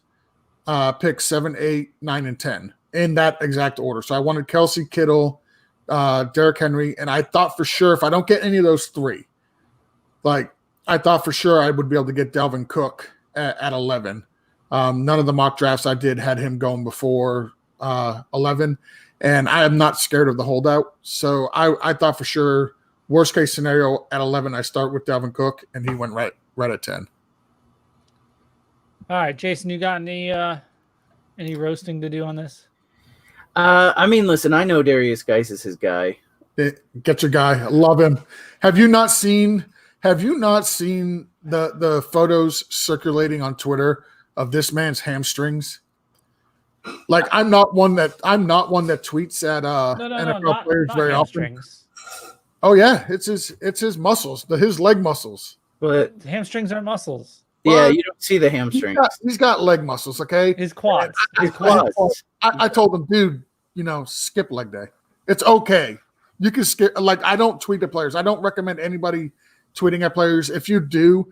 pick 7, 8, 9, and 10 in that exact order. So I wanted Kelsey, Kittle, Derrick Henry, and I thought for sure if I don't get any of those 3, I thought for sure I would be able to get Dalvin Cook at 11. None of the mock drafts I did had him going before 11, and I am not scared of the holdout. So I thought for sure, worst case scenario, at 11, I start with Dalvin Cook, and he went right at 10. All right, Jason, you got any roasting to do on this? I mean, listen, I know Darius Geis is his guy. Get your guy. I love him. Have you not seen the photos circulating on Twitter of this man's hamstrings? Like, I'm not one that tweets at NFL players not very hamstrings. Often. Oh yeah, it's his muscles, his leg muscles. But hamstrings are muscles. Yeah, you don't see the hamstrings. He's got leg muscles, okay? His quads. I told him, dude, skip leg day. It's okay. You can skip. Like, I don't tweet at players. I don't recommend anybody tweeting at players. If you do,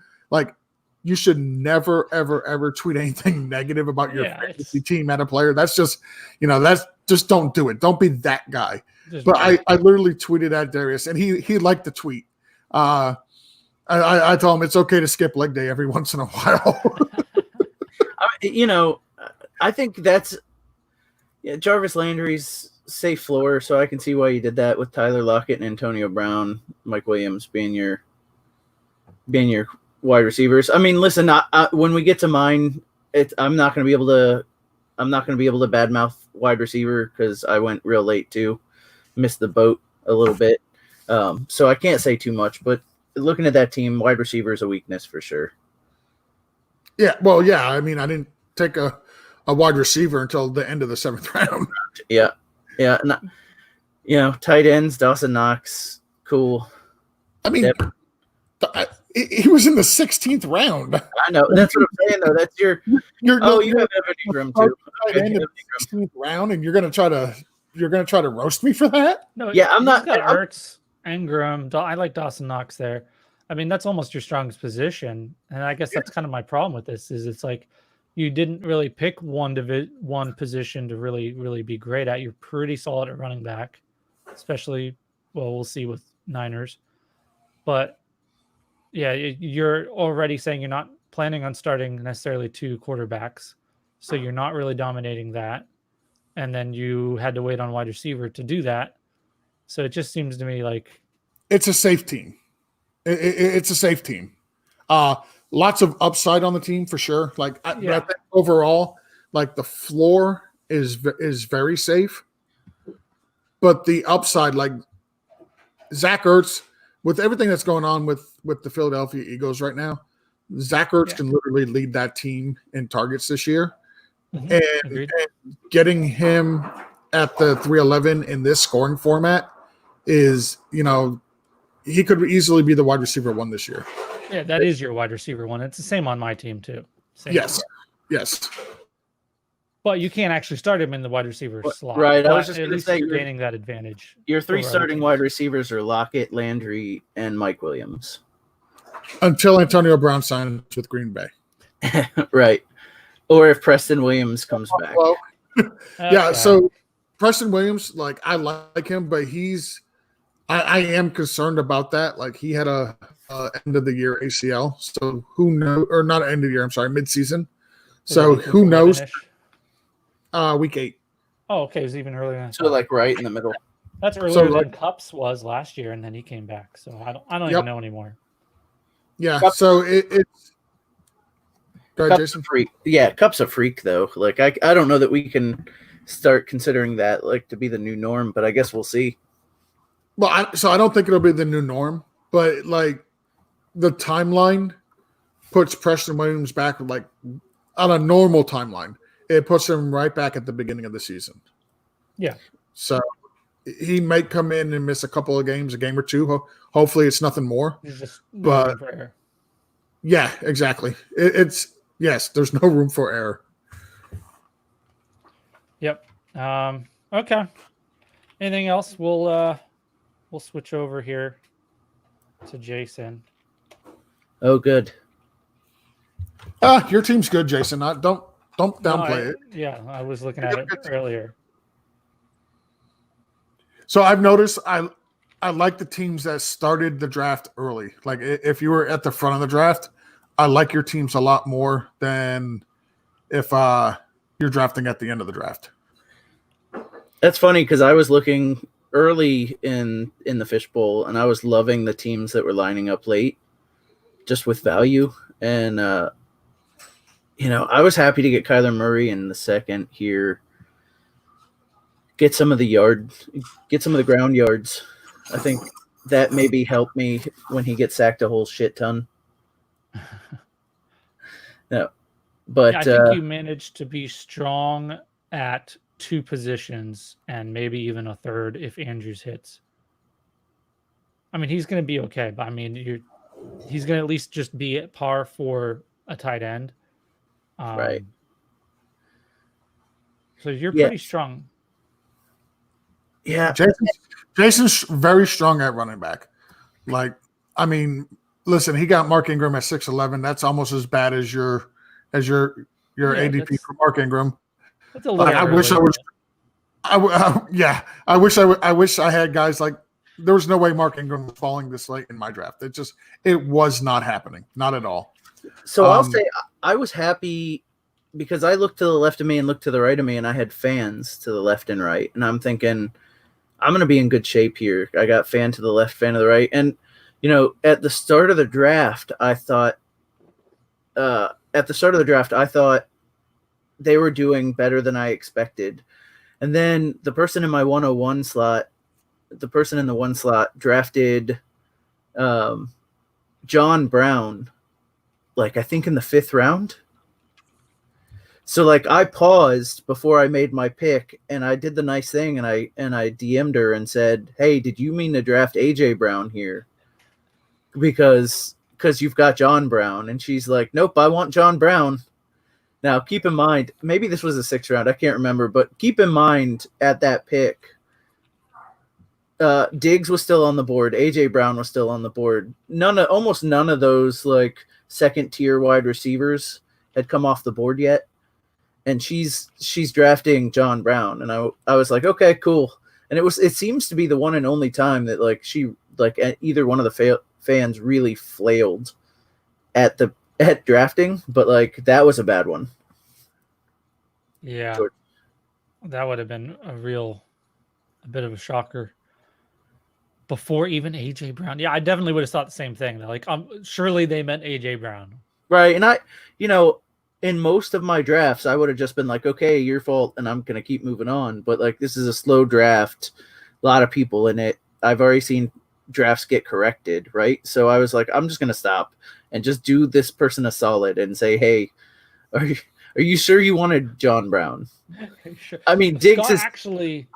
you should never, ever, ever tweet anything negative about your fantasy team at a player. That's just, that's just don't do it. Don't be that guy. But I literally tweeted at Darius, and he liked the tweet. I told him it's okay to skip leg day every once in a while. I think that's Jarvis Landry's safe floor, so I can see why you did that with Tyler Lockett and Antonio Brown, Mike Williams being your wide receivers. I mean, listen, when we get to mine, I'm not going to be able to badmouth wide receiver because I went real late too, missed the boat a little bit, so I can't say too much. But looking at that team, wide receiver is a weakness for sure. Yeah, well, yeah. I mean, I didn't take a wide receiver until the end of the 7th round. Yeah. Tight ends, Dawson Knox, cool. I mean, he was in the 16th round. I know. That's what I'm saying, though. That's you have Evan Ingram too. In the 16th round, and you're gonna try to roast me for that? No, yeah, I'm not. Ertz, Ingram. I like Dawson Knox there. I mean, that's almost your strongest position, and I guess that's kind of my problem with this. Is it's like you didn't really pick one position to really be great at. You're pretty solid at running back, especially. Well, we'll see with Niners, but yeah, you're already saying you're not planning on starting necessarily 2 quarterbacks, so you're not really dominating that. And then you had to wait on wide receiver to do that. So it just seems to me like it's a safe team. It's a safe team. Lots of upside on the team for sure. But I think overall, like the floor is very safe, but the upside, like Zach Ertz, with everything that's going on with the Philadelphia Eagles right now, Zach Ertz can literally lead that team in targets this year. And getting him at the 311 in this scoring format is, he could easily be the wide receiver 1 this year. Yeah, that is your wide receiver 1. It's the same on my team too. Yes. But you can't actually start him in the wide receiver slot. Right. But I was just going to say you're gaining that advantage. Your 3 starting wide receivers are Lockett, Landry, and Mike Williams. Until Antonio Brown signs with Green Bay. Right. Or if Preston Williams comes back. Well, yeah, so Preston Williams, like I like him, but I am concerned about that. Like he had a end of the year ACL, so who knows? Or not end of the year. I'm sorry, midseason. So who knows? Week 8. Oh, okay. It was even earlier than so like right in the middle. That's earlier than Cups was last year, and then he came back. So I don't even know anymore. Yeah. So it's. Go ahead, Jason. Freak. Yeah, Cup's a freak though. Like I don't know that we can start considering that like to be the new norm, but I guess we'll see. Well, I don't think it'll be the new norm, but like the timeline puts Preston Williams back like on a normal timeline. It puts him right back at the beginning of the season. Yeah. So he might come in and miss a couple of games, a game or two. Hopefully it's nothing more. But yeah, exactly. It's yes, there's no room for error. Yep. Okay. Anything else? We'll switch over here to Jason. Oh, good. Your team's good, Jason. Don't downplay it. Yeah, I was looking at it earlier. So I've noticed I like the teams that started the draft early. Like if you were at the front of the draft, I like your teams a lot more than if you're drafting at the end of the draft. That's funny because I was looking early in the fishbowl, and I was loving the teams that were lining up late, just with value. And I was happy to get Kyler Murray in the second here. Get some of the ground yards. I think that maybe helped me when he gets sacked a whole shit ton. No, but I think you managed to be strong at 2 positions and maybe even a third if Andrews hits. I mean, he's going to be okay, but I mean, he's going to at least just be at par for a tight end. Right. So you're pretty strong. Yeah. Jason's very strong at running back. Like, I mean, listen, he got Mark Ingram at 6'11". That's almost as bad as your ADP for Mark Ingram. That's a little. I wish I was. I wish I had guys like. There was no way Mark Ingram was falling this late in my draft. It was not happening, not at all. So I'll say I was happy because I looked to the left of me and looked to the right of me, and I had fans to the left and right, and I'm thinking I'm going to be in good shape here. I got fan to the left, fan to the right, and at the start of the draft, I thought they were doing better than I expected. And then the person in my 101 slot, the person in the 1 slot drafted John Brown, like I think in the 5th round. So like I paused before I made my pick, and I did the nice thing, and I DM'd her and said, "Hey, did you mean to draft AJ Brown here? Because you've got John Brown." And she's like, "Nope, I want John Brown." Now, keep in mind, maybe this was a 6th round. I can't remember, but keep in mind at that pick, Diggs was still on the board. AJ Brown was still on the board. Almost none of those like 2nd-tier wide receivers had come off the board yet. And she's drafting John Brown, and I was like, okay, cool. And it seems to be the one and only time that like she like either one of the fans really flailed at the at drafting, but like that was a bad one. Yeah, George. that would have been a bit of a shocker. Before even AJ Brown. Yeah, I definitely would have thought the same thing. Like, surely they meant AJ Brown. Right. And in most of my drafts, I would have just been like, okay, your fault, and I'm going to keep moving on. But like, this is a slow draft, a lot of people in it. I've already seen drafts get corrected, right? So I was like, I'm just going to stop and just do this person a solid and say, hey, are you sure you wanted John Brown? Sure. I mean, Diggs actually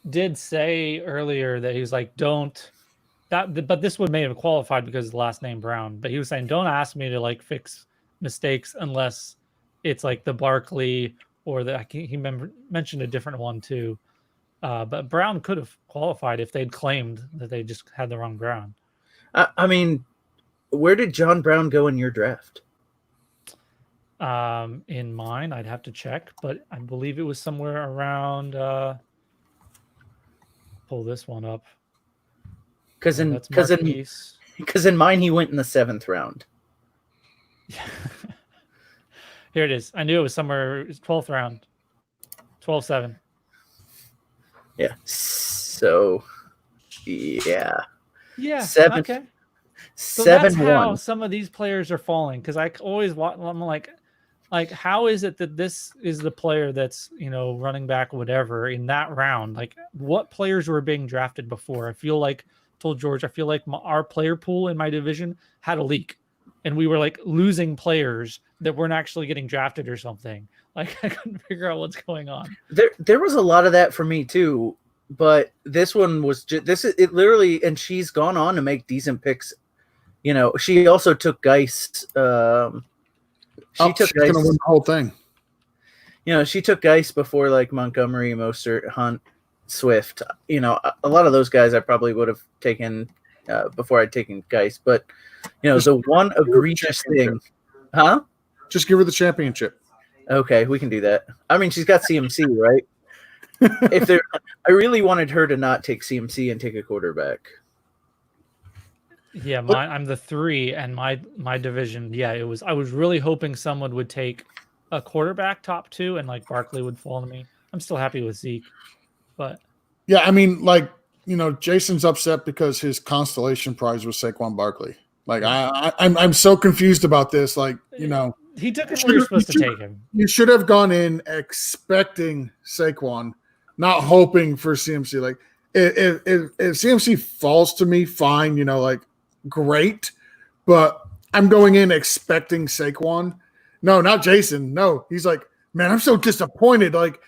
did say earlier that he was like, don't that, but this would may have qualified because of the last name Brown. But he was saying, don't ask me to like fix mistakes unless it's like the Barkley or he mentioned a different one too. But Brown could have qualified if they'd claimed that they just had the wrong Brown. I mean, where did John Brown go in your draft? In mine, I'd have to check, but I believe it was somewhere around. Pull this one up. Because in mine he went in the 7th round. Here it is. I knew it was somewhere. It's 12th round. 12-7. Yeah. So, yeah. Yeah. 7. Okay. So 7-1. That's how some of these players are falling. Because I always want. I'm like, how is it that this is the player that's running back whatever in that round? Like, what players were being drafted before? I feel like told George. I feel like our player pool in my division had a leak, and we were like losing players that weren't actually getting drafted or something. Like, I couldn't figure out what's going on. There was a lot of that for me too, but this one was it literally, and she's gone on to make decent picks. She also took Geis. She's gonna win the whole thing. She took Geis before like Montgomery, Mostert, Hunt, Swift. A lot of those guys I probably would have taken before I'd taken Geis. But the one egregious thing, huh? Just give her the championship. Okay, we can do that. I mean, she's got CMC, right? I really wanted her to not take CMC and take a quarterback. Yeah, I'm the 3, and my division. Yeah, it was. I was really hoping someone would take a quarterback top 2, and like Barkley would fall to me. I'm still happy with Zeke, but yeah, I mean, like Jason's upset because his constellation prize was Saquon Barkley. Like I'm so confused about this. Like he took him where you're supposed to take him. You should have gone in expecting Saquon, not hoping for CMC. Like if CMC falls to me, fine. Like. Great, but I'm going in expecting Saquon. No, not Jason. No, he's like, man, I'm so disappointed. Like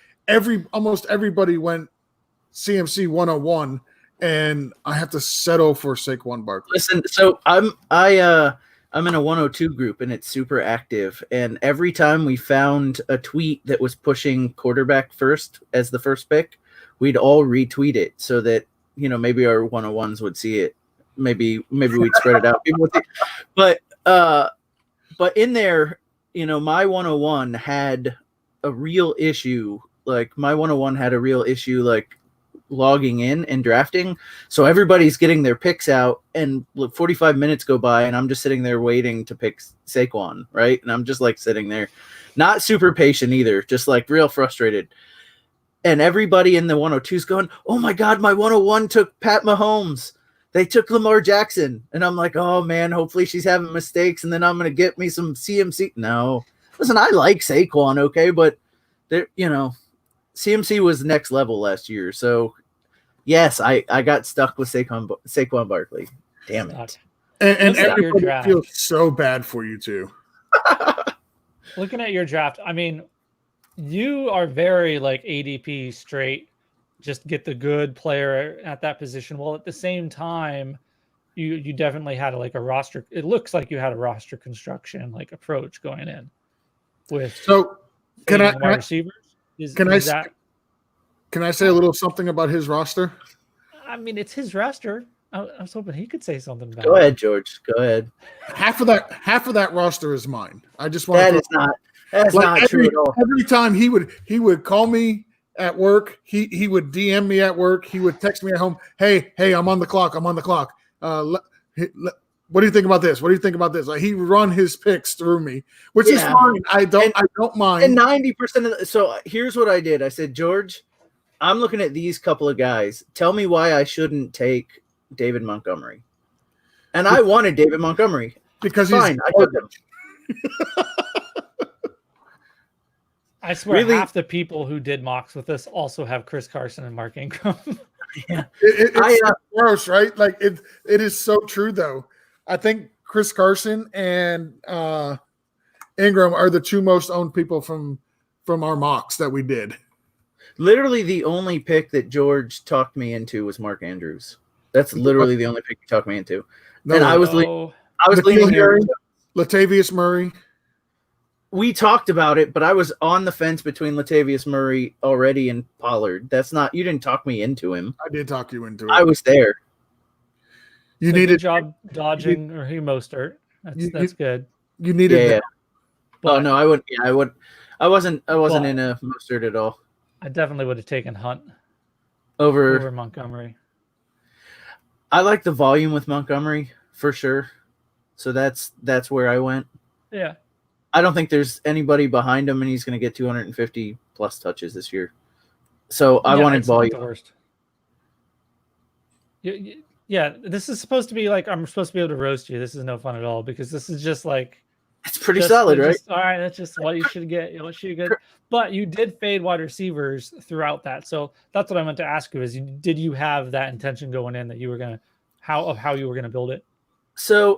almost everybody went CMC 101, and I have to settle for Saquon Barkley. Listen, so I'm in a 102 group, and it's super active. And every time we found a tweet that was pushing quarterback first as the first pick, we'd all retweet it so that maybe our 101s would see it. Maybe we'd spread it out. But in there, my 101 had a real issue. Like my 101 had a real issue, like logging in and drafting. So everybody's getting their picks out, and 45 minutes go by, and I'm just sitting there waiting to pick Saquon, right? And I'm just like sitting there, not super patient either, just like real frustrated. And everybody in the 102's going, "Oh my God, my 101 took Pat Mahomes. They took Lamar Jackson." And I'm like, oh man, hopefully she's having mistakes, and then I'm going to get me some CMC. No, listen, I like Saquon. Okay. But there, CMC was next level last year. So yes, I got stuck with Saquon Barkley. Damn it. And everybody feels so bad for you too. Looking at your draft, I mean, you are very like ADP straight. Just get the good player at that position. Well, at the same time, you definitely had a roster. It looks like you had a roster construction like approach going in. With wide receivers? Can I say a little something about his roster? I mean, it's his roster. I was hoping he could say something about it. Go ahead, George. Go ahead. Half of that roster is mine. I just want that's not true at all. Every time he would call me at work, he would DM me at work. He would text me at home. Hey, I'm on the clock. what do you think about this? What do you think about this? Like he run his picks through me, which is fine. I don't mind. And 90% of so here's what I did. I said, George, I'm looking at these couple of guys. Tell me why I shouldn't take David Montgomery. And I wanted David Montgomery. Because fine, I took him. I swear half the people who did mocks with us also have Chris Carson and Mark Ingram. Yeah. It's gross, right? Like it is so true though. I think Chris Carson and Ingram are the two most owned people from our mocks that we did. Literally the only pick that George talked me into was Mark Andrews. That's literally the only pick he talked me into. No, and I was leaning here. Latavius Murray. We talked about it, but I was on the fence between Latavius Murray already and Pollard. That's not, you didn't talk me into him. I did talk you into it. I was there. You needed a job dodging or Mostert. That's good. You needed that. But, no, I wouldn't. Yeah, I would. I wasn't in a Mostert at all. I definitely would have taken Hunt over Montgomery. I like the volume with Montgomery for sure. So that's where I went. Yeah. I don't think there's anybody behind him, and he's going to get 250 plus touches this year. So I wanted volume. Not the worst. Yeah, this is supposed to be like I'm supposed to be able to roast you. This is no fun at all because this is just like it's pretty solid, right? All right, that's just what you should get. What you get. But you did fade wide receivers throughout that, so that's what I meant to ask you: did you have that intention going in that you were gonna how you were gonna build it? So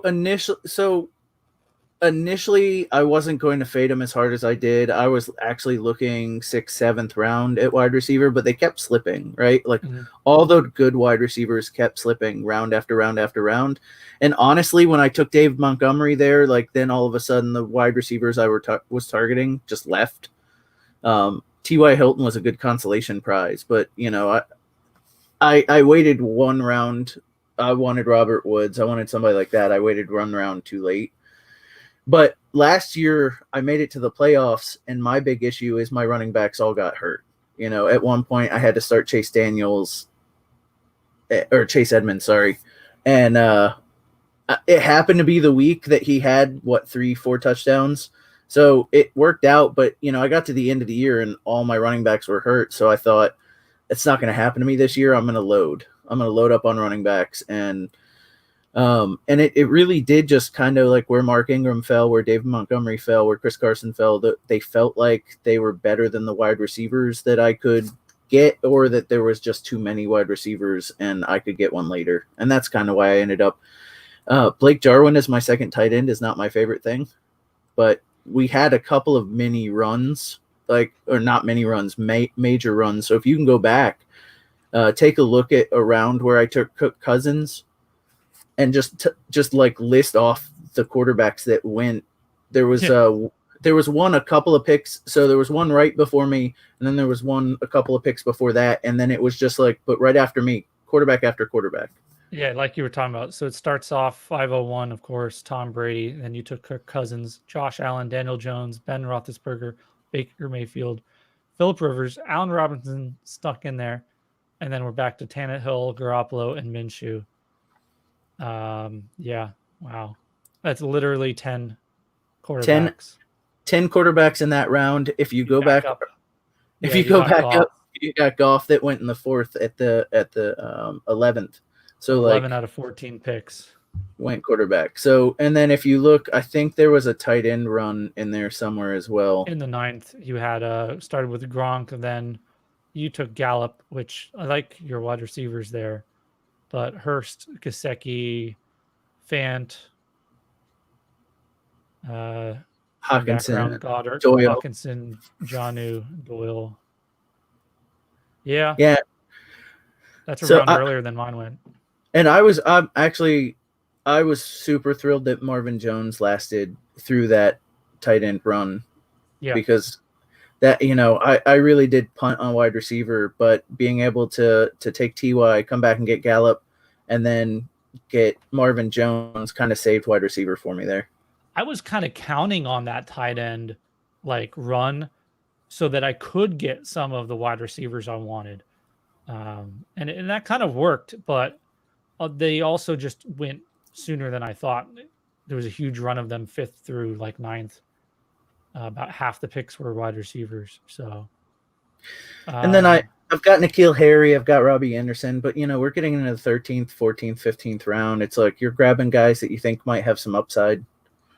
initially, I wasn't going to fade him as hard as I did. I was actually looking 6th, 7th round at wide receiver, but they kept slipping, right? Like all the good wide receivers kept slipping round after round after round. And honestly, when I took Dave Montgomery there, like then all of a sudden the wide receivers I was targeting just left. T.Y. Hilton was a good consolation prize, but I waited one round. I wanted Robert Woods. I wanted somebody like that. I waited one round too late. But last year, I made it to the playoffs, and my big issue is my running backs all got hurt. At one point, I had to start Chase Edmonds, sorry. And it happened to be the week that he had, 3-4 touchdowns. So it worked out, but, I got to the end of the year, and all my running backs were hurt. So I thought, it's not going to happen to me this year. I'm going to load up on running backs, and it really did just kind of like where Mark Ingram fell, where David Montgomery fell, where Chris Carson fell, that they felt like they were better than the wide receivers that I could get, or that there was just too many wide receivers and I could get one later. And that's kind of why I ended up Blake Jarwin as my second tight end is not my favorite thing, but we had a couple of mini runs, major runs. So if you can go back, take a look at around where I took Cook Cousins, and just like list off the quarterbacks that went. There was one a couple of picks. So there was one right before me, and then there was one a couple of picks before that, and then it was just like, but right after me, quarterback after quarterback. Yeah, like you were talking about. So it starts off 501, of course, Tom Brady. Then you took Kirk Cousins, Josh Allen, Daniel Jones, Ben Roethlisberger, Baker Mayfield, Phillip Rivers, Allen Robinson stuck in there, and then we're back to Tannehill, Garoppolo, and Minshew. Yeah, wow, that's literally 10 quarterbacks. 10 quarterbacks in that round. If you go back up, you got Goff that went in the 4th at the 11th. So 11 out of 14 picks went quarterback. So, and then if you look, I think there was a tight end run in there somewhere as well. In the 9th, you had started with Gronk, and then you took Gallup, which I like your wide receivers there. But Hurst, Gesicki, Fant, Hawkinson, Goddard, Doyle. Hawkinson, Jonnu, Doyle. Yeah. That's a round earlier than mine went. And I was super thrilled that Marvin Jones lasted through that tight end run. Yeah. Because that, I really did punt on wide receiver, but being able to take TY, come back and get Gallup, and then get Marvin Jones kind of saved wide receiver for me there. I was kind of counting on that tight end run so that I could get some of the wide receivers I wanted. And that kind of worked, but they also just went sooner than I thought. There was a huge run of them 5th through like 9th. About half the picks were wide receivers. So, and then I've got N'Keal Harry, I've got Robbie Anderson, but we're getting into the 13th, 14th, 15th round. It's like you're grabbing guys that you think might have some upside.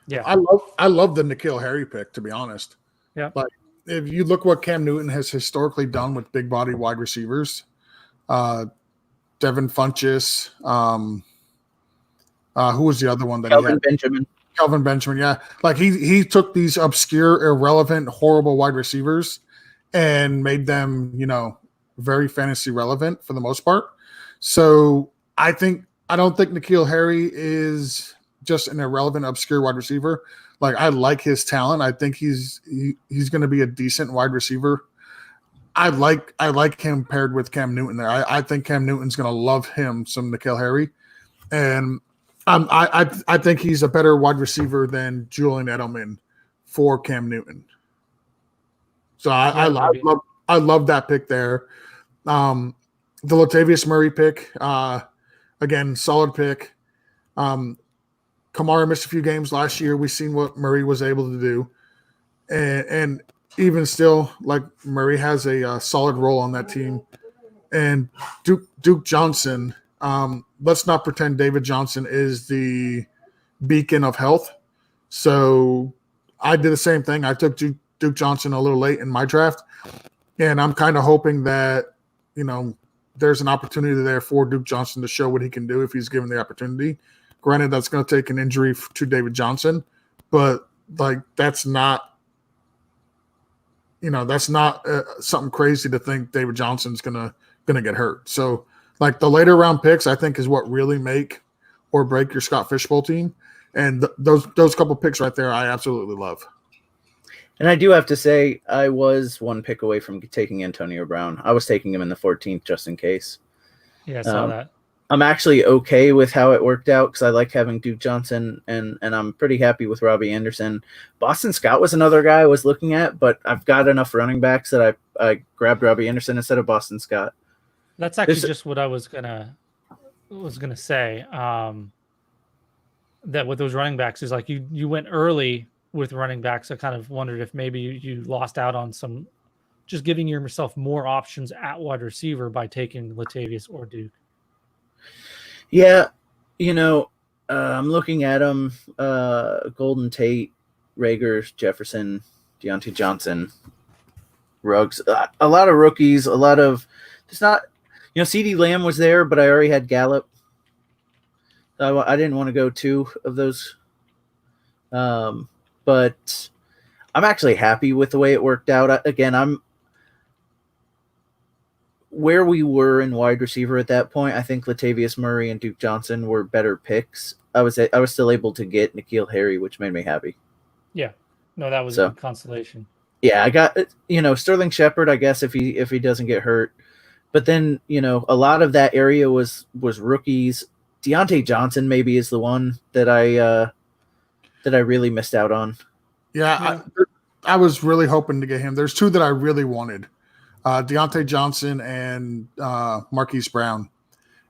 Yeah, I love the N'Keal Harry pick, to be honest. Yeah, like if you look what Cam Newton has historically done with big body wide receivers, Devin Funchess, who was the other one that Kelvin Benjamin. Kelvin Benjamin, yeah. Like he took these obscure, irrelevant, horrible wide receivers and made them, very fantasy relevant for the most part. So I don't think N'Keal Harry is just an irrelevant, obscure wide receiver. Like I like his talent. I think he's going to be a decent wide receiver. I like him paired with Cam Newton there. I think Cam Newton's going to love him some N'Keal Harry, and I think he's a better wide receiver than Julian Edelman for Cam Newton. So I love that pick there. The Latavius Murray pick, again, solid pick. Kamara missed a few games last year. We've seen what Murray was able to do, and even still, like Murray has a solid role on that team. And Duke Johnson. Let's not pretend David Johnson is the beacon of health. So I did the same thing. I took Duke Johnson a little late in my draft, and I'm kind of hoping that, there's an opportunity there for Duke Johnson to show what he can do if he's given the opportunity. Granted, that's going to take an injury to David Johnson, but that's not something crazy to think David Johnson's going to get hurt. So, the later round picks, I think, is what really make or break your Scott Fishbowl team. And those couple picks right there, I absolutely love. And I do have to say, I was one pick away from taking Antonio Brown. I was taking him in the 14th just in case. Yeah, I saw that. I'm actually okay with how it worked out because I like having Duke Johnson, and I'm pretty happy with Robbie Anderson. Boston Scott was another guy I was looking at, but I've got enough running backs that I grabbed Robbie Anderson instead of Boston Scott. That's actually just what I was gonna say. That with those running backs is like you went early with running backs. I kind of wondered if maybe you lost out on some, just giving yourself more options at wide receiver by taking Latavius or Duke. Yeah, I'm looking at them: Golden Tate, Rager, Jefferson, Deontay Johnson, Ruggs. A lot of rookies. A lot of it's not. CeeDee Lamb was there, but I already had Gallup. I didn't want to go 2 of those. But I'm actually happy with the way it worked out. Again, I'm where we were in wide receiver at that point. I think Latavius Murray and Duke Johnson were better picks. I was still able to get N'Keal Harry, which made me happy. Yeah. No, that was a good consolation. Yeah, I got Sterling Shepard, I guess, if he doesn't get hurt. But then, a lot of that area was rookies. Deontay Johnson maybe is the one that I really missed out on. Yeah, I was really hoping to get him. There's 2 that I really wanted, Deontay Johnson and Marquise Brown.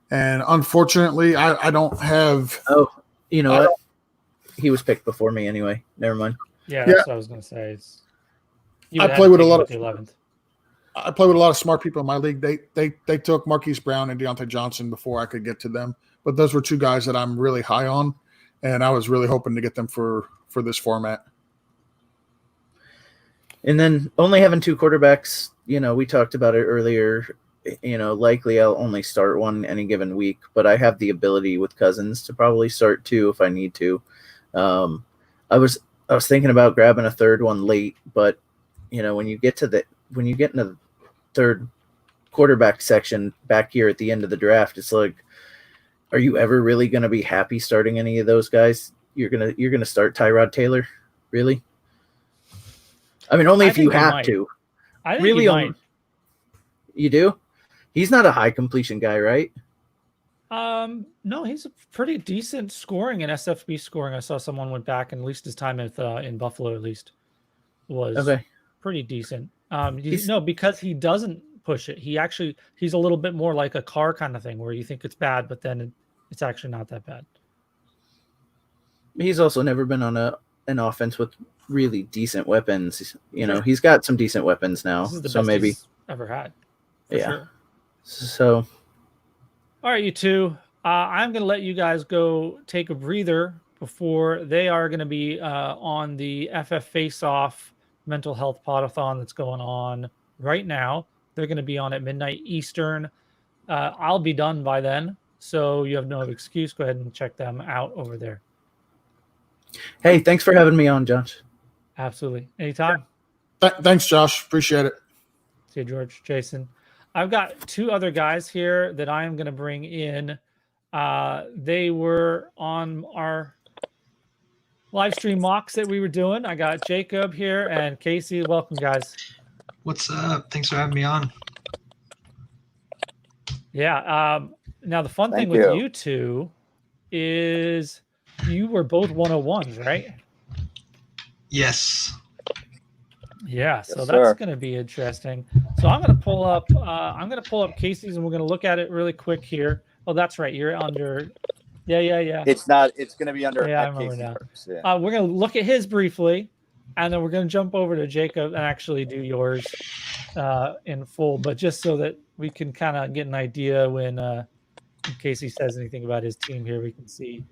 And unfortunately, I don't have. Oh, you know what? He was picked before me anyway. Never mind. Yeah, that's what I was going to say. I play with a lot of 11th. I play with a lot of smart people in my league. They took Marquise Brown and Deontay Johnson before I could get to them. But those were 2 guys that I'm really high on, and I was really hoping to get them for this format. And then only having 2 quarterbacks, we talked about it earlier. Likely I'll only start one any given week, but I have the ability with Cousins to probably start 2 if I need to. I was thinking about grabbing a third one late, but when you get in the third quarterback section back here at the end of the draft, it's like, are you ever really going to be happy starting any of those guys? You're gonna start Tyrod Taylor, really? I mean, only if you have to. I think really, you might. You do? He's not a high completion guy, right? No, he's a pretty decent scoring in SFB scoring. I saw someone went back, and at least his time in Buffalo at least was pretty decent. Because he doesn't push it. He's a little bit more like a car kind of thing where you think it's bad, but then it's actually not that bad. He's also never been on an offense with really decent weapons. He's got some decent weapons now. This is the so best maybe he's ever had. Yeah. Sure. So, all right, you two. I'm going to let you guys go take a breather before they are going to be on the FF Face-Off mental health podathon that's going on right now. They're going to be on at midnight Eastern. I'll be done by then, so you have no excuse. Go ahead and check them out over there. Hey, thanks for having me on, Josh. Absolutely. Anytime. Thanks, Josh. Appreciate it. See you, George. Jason. I've got two other guys here that I am going to bring in. They were on our live stream mocks that we were doing. I got Jacob here and Casey. Welcome, guys. What's up? Thanks for having me on. Yeah. Now, the fun thing with you two is you were both 101s, right? Yes. Yeah, so that's going to be interesting. So I'm going to pull up Casey's, and we're going to look at it really quick here. Oh, that's right. You're under. Yeah. It's not. It's going to be under. Yeah, I remember now. Yeah. We're going to look at his briefly, and then we're going to jump over to Jacob and actually do yours in full. But just so that we can kind of get an idea when Casey says anything about his team here, we can see.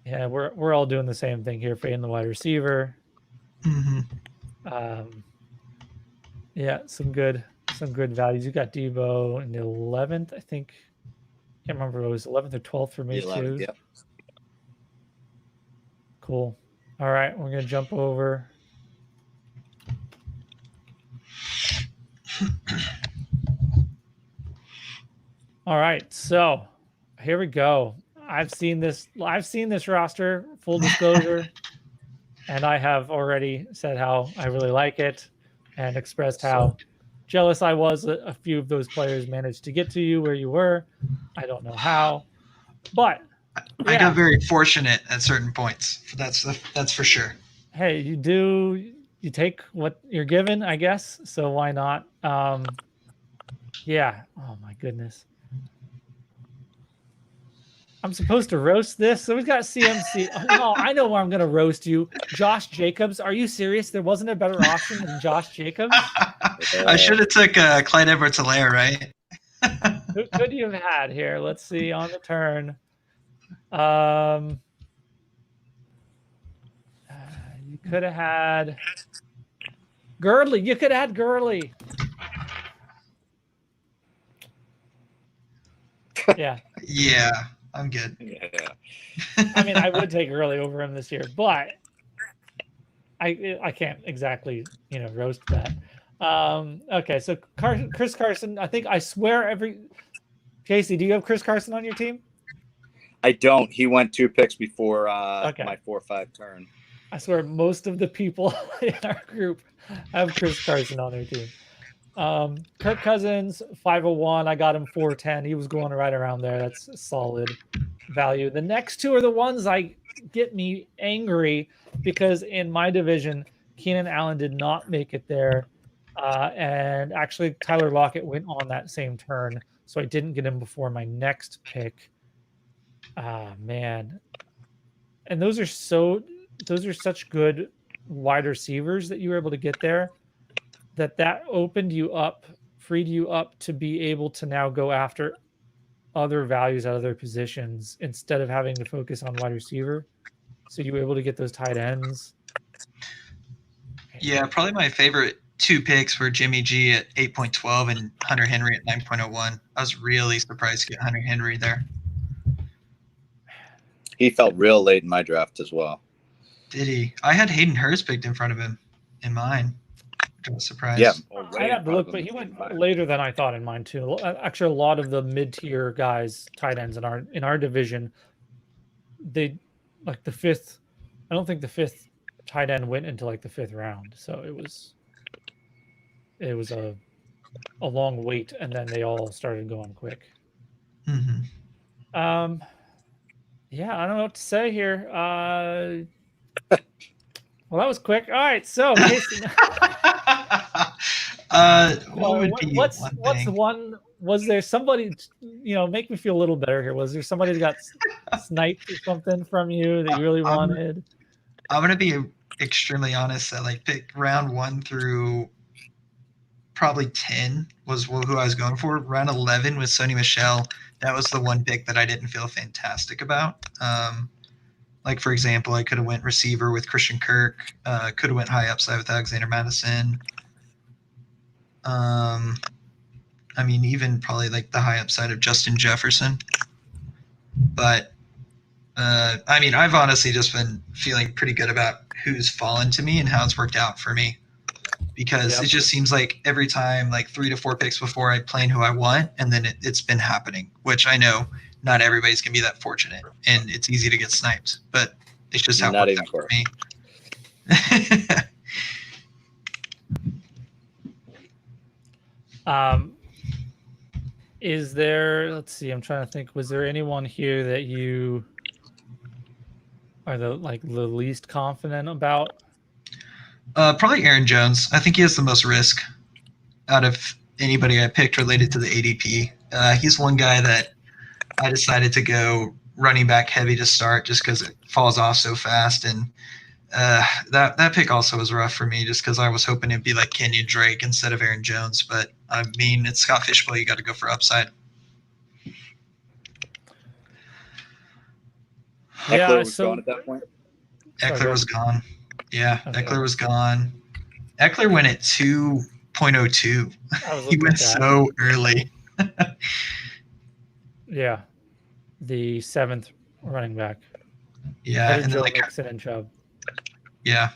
Yeah, we're all doing the same thing here, fading the wide receiver. Mm-hmm. Yeah, some good values. You got Debo in the 11th, I think. Can't remember if it was 11th or 12th for me 11th, too. yep. Cool. All right, we're gonna jump over. All right, so here we go. I've seen this roster, full disclosure, and I have already said how I really like it and expressed how jealous I was that a few of those players managed to get to you where you were. I don't know how, but I got very fortunate at certain points. That's for sure. Hey, you take what you're given, I guess. So why not? Yeah. Oh my goodness. I'm supposed to roast this. So we've got CMC. Oh, I know where I'm going to roast you. Josh Jacobs. Are you serious? There wasn't a better option than Josh Jacobs? I should have took Clyde Edwards-Helaire, right? Who could you have had here? Let's see on the turn. You could have had Gurley. You could have had Gurley. Yeah. Yeah, I'm good. Yeah. I mean, I would take Gurley over him this year, but I can't exactly, roast that. Okay, so Chris Carson, I swear Casey, do you have Chris Carson on your team? I don't. He went 2 picks before Okay. my 4-5 turn. I swear most of the people in our group have Chris Carson on their team. Kirk Cousins, 501. I got him 410. He was going right around there. That's a solid value. The next two are the ones get me angry because in my division, Keenan Allen did not make it there. And actually, Tyler Lockett went on that same turn. So I didn't get him before my next pick. Man. And those are such good wide receivers that you were able to get there. That opened you up, freed you up to be able to now go after other values at other positions instead of having to focus on wide receiver. So you were able to get those tight ends. Yeah, probably my favorite 2 picks were Jimmy G at 8.12 and Hunter Henry at 9.01. I was really surprised to get Hunter Henry there. He felt real late in my draft as well. Did he? I had Hayden Hurst picked in front of him in mine. I was surprised. Yeah. I'd have to look, but he went later than I thought in mine too. Actually, a lot of the mid-tier guys, tight ends in our division, they like the 5th. I don't think the 5th tight end went into like the 5th round, so it was a long wait, and then they all started going quick. Mm-hmm. Yeah, I don't know what to say here. Well, that was quick. All right, so what would be what's one was there somebody, make me feel a little better here? Was there somebody that got sniped or something from you that you really wanted? I'm going to be extremely honest that like pick round 1 through probably 10 was who I was going for. Round 11 with Sony Michel. That was the one pick that I didn't feel fantastic about. Like, for example, I could have went receiver with Christian Kirk. Could have went high upside with Alexander Madison. I mean, even probably like the high upside of Justin Jefferson. But, I mean, I've honestly just been feeling pretty good about who's fallen to me and how it's worked out for me. Because it just seems like every time, like 3 to 4 picks before I plan who I want, and then it's been happening, which I know not everybody's going to be that fortunate, and it's easy to get sniped, but it's just how it worked out for me. Is there, let's see, I'm trying to think, was there anyone here that you are the least confident about? Probably Aaron Jones. I think he has the most risk out of anybody I picked related to the ADP. He's one guy that I decided to go running back heavy to start just because it falls off so fast. And that pick also was rough for me just because I was hoping it'd be like Kenyon Drake instead of Aaron Jones. But I mean, it's Scott Fishbowl. You got to go for upside. Eckler was gone at that point? Eckler was gone. Yeah, okay. Eckler was gone. Eckler went at 2.02. He went so early. Yeah. The 7th running back. Yeah. And then like Mixon and Chubb. Yeah.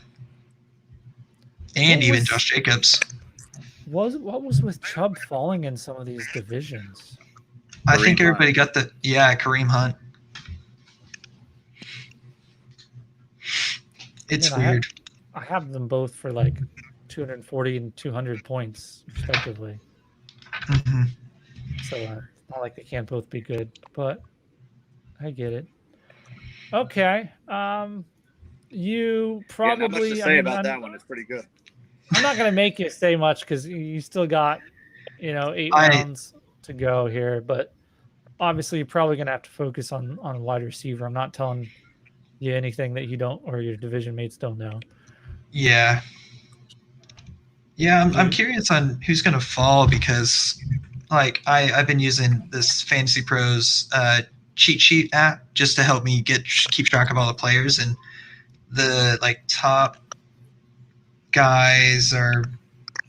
And even Josh Jacobs. What was with Chubb falling in some of these divisions? I think everybody got Kareem Hunt. It's weird. I have them both for like 240 and 200 points, respectively. Mm-hmm. So it's not like they can't both be good, but I get it. Okay. You probably. Not much to say about that one. It's pretty good. I'm not going to make you say much because you still got, 8 rounds to go here. But obviously, you're probably going to have to focus on wide receiver. I'm not telling you anything that you don't or your division mates don't know. Yeah. Yeah, I'm curious on who's going to fall because, like, I've been using this Fantasy Pros cheat sheet app just to help me keep track of all the players, and the top guys are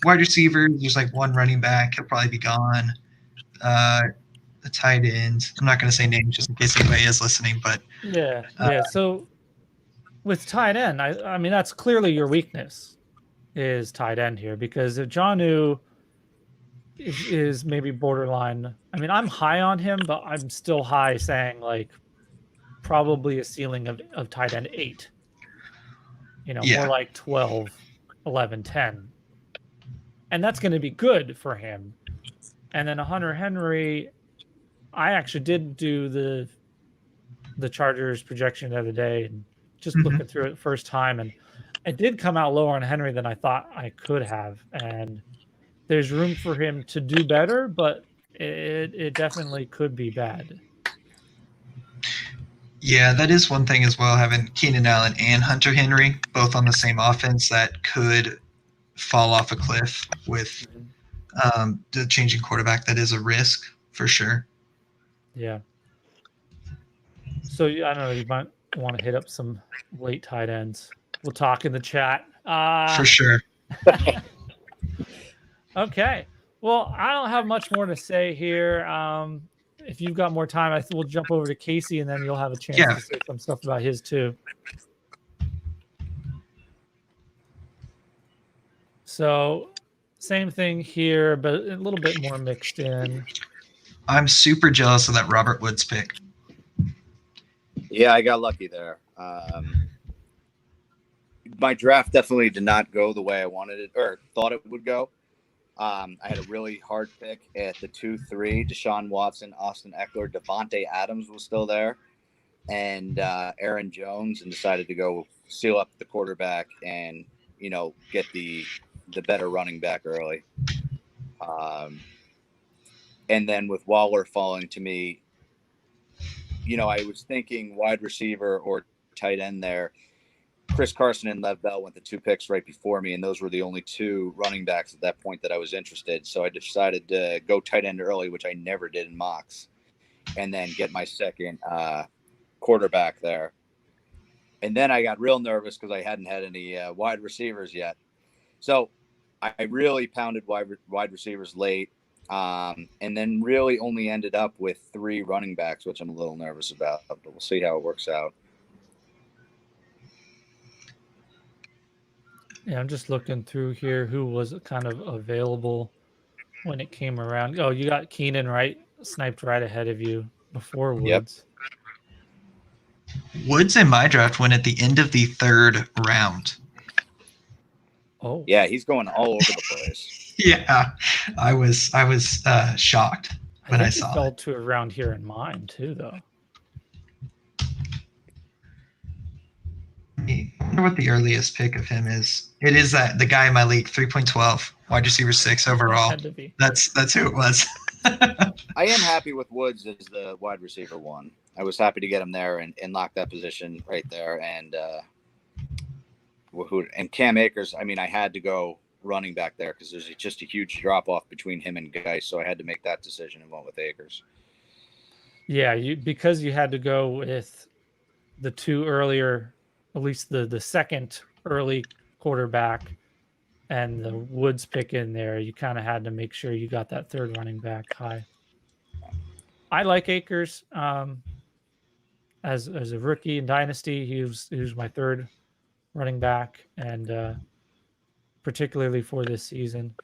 wide receivers. There's one running back. He'll probably be gone. The tight end. I'm not going to say names just in case anybody is listening, but yeah. So with tight end, I mean that's clearly your weakness is tight end here because if Jonnu is maybe borderline. I mean, I'm high on him, but I'm still high saying probably a ceiling of tight end 8. More like 12, 11, 10. And that's going to be good for him. And then Hunter Henry, I actually did do the Chargers projection the other day and just looking through it the first time, and it did come out lower on Henry than I thought I could have. And there's room for him to do better, but it definitely could be bad. Yeah, that is one thing as well, having Keenan Allen and Hunter Henry both on the same offense that could fall off a cliff with the changing quarterback. That is a risk for sure. Yeah. So I don't know, you might want to hit up some late tight ends. We'll talk in the chat. For sure. Okay. Well, I don't have much more to say here. If you've got more time, I think we'll jump over to Casey, and then you'll have a chance to say some stuff about his too. So, same thing here, but a little bit more mixed in. I'm super jealous of that Robert Woods pick. Yeah, I got lucky there. My draft definitely did not go the way I wanted it or thought it would go. I had a really hard pick at the 2-3. Deshaun Watson, Austin Eckler, Devontae Adams was still there, and Aaron Jones, and decided to go seal up the quarterback and get the better running back early. And then with Waller falling to me, I was thinking wide receiver or tight end there. Chris Carson and Lev Bell went the 2 picks right before me, and those were the only 2 running backs at that point that I was interested. So I decided to go tight end early, which I never did in mocks, and then get my second quarterback there. And then I got real nervous because I hadn't had any wide receivers yet. So I really pounded wide receivers late, and then really only ended up with 3 running backs, which I'm a little nervous about, but we'll see how it works out. Yeah, I'm just looking through here who was kind of available when it came around. Oh, you got Keenan sniped right ahead of you before Woods. Yep. Woods in my draft went at the end of the 3rd round. Oh. Yeah, he's going all over the place. Yeah, I was shocked when I saw it. Fell it. to around here in mine too, though. I wonder what the earliest pick of him is. It is the guy in my league, 3.12, wide receiver 6 overall. That's who it was. I am happy with Woods as the wide receiver 1. I was happy to get him there and lock that position right there. And Cam Akers, I mean, I had to go running back there because there's just a huge drop off between him and Geis, so I had to make that decision and went with Akers. Yeah, because you had to go with the 2 earlier, at least the second early quarterback and the Woods pick in there, you kind of had to make sure you got that 3rd running back high. I like Akers as a rookie in Dynasty. He was my 3rd running back, and particularly for this season.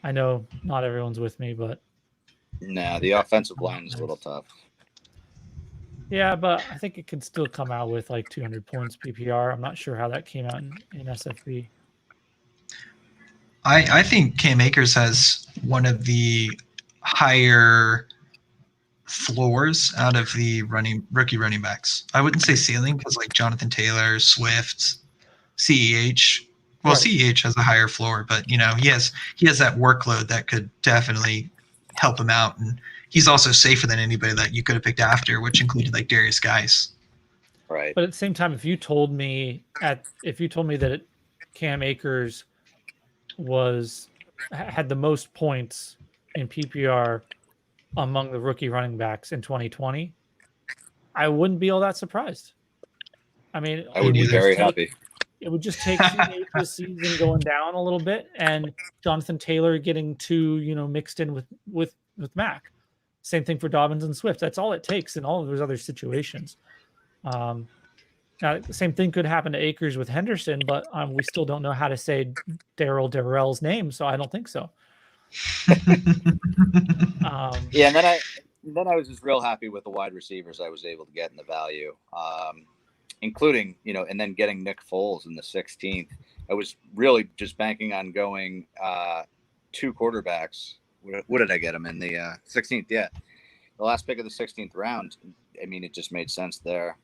I know not everyone's with me, but no, the offensive line is a little tough. Yeah, but I think it could still come out with like 200 points PPR. I'm not sure how that came out in SFB. I think Cam Akers has one of the higher floors out of the rookie running backs. I wouldn't say ceiling because like Jonathan Taylor, Swift, CEH. Well, right. CEH has a higher floor, but he has that workload that could definitely help him out, and he's also safer than anybody that you could have picked after, which included like Darius Geis. Right. But at the same time, if you told me that Cam Akers had the most points in PPR among the rookie running backs in 2020, I wouldn't be all that surprised. I mean, I would be very happy. It would just take this season going down a little bit, and Jonathan Taylor getting 2, mixed in with Mac. Same thing for Dobbins and Swift. That's all it takes in all of those other situations. Now, the same thing could happen to Akers with Henderson, but we still don't know how to say Darrell's name, so I don't think so. Yeah, and then I was just real happy with the wide receivers I was able to get in the value, including, and then getting Nick Foles in the 16th. I was really just banking on going 2 quarterbacks. What did I get him in the 16th? Yeah, the last pick of the 16th round. I mean, it just made sense there.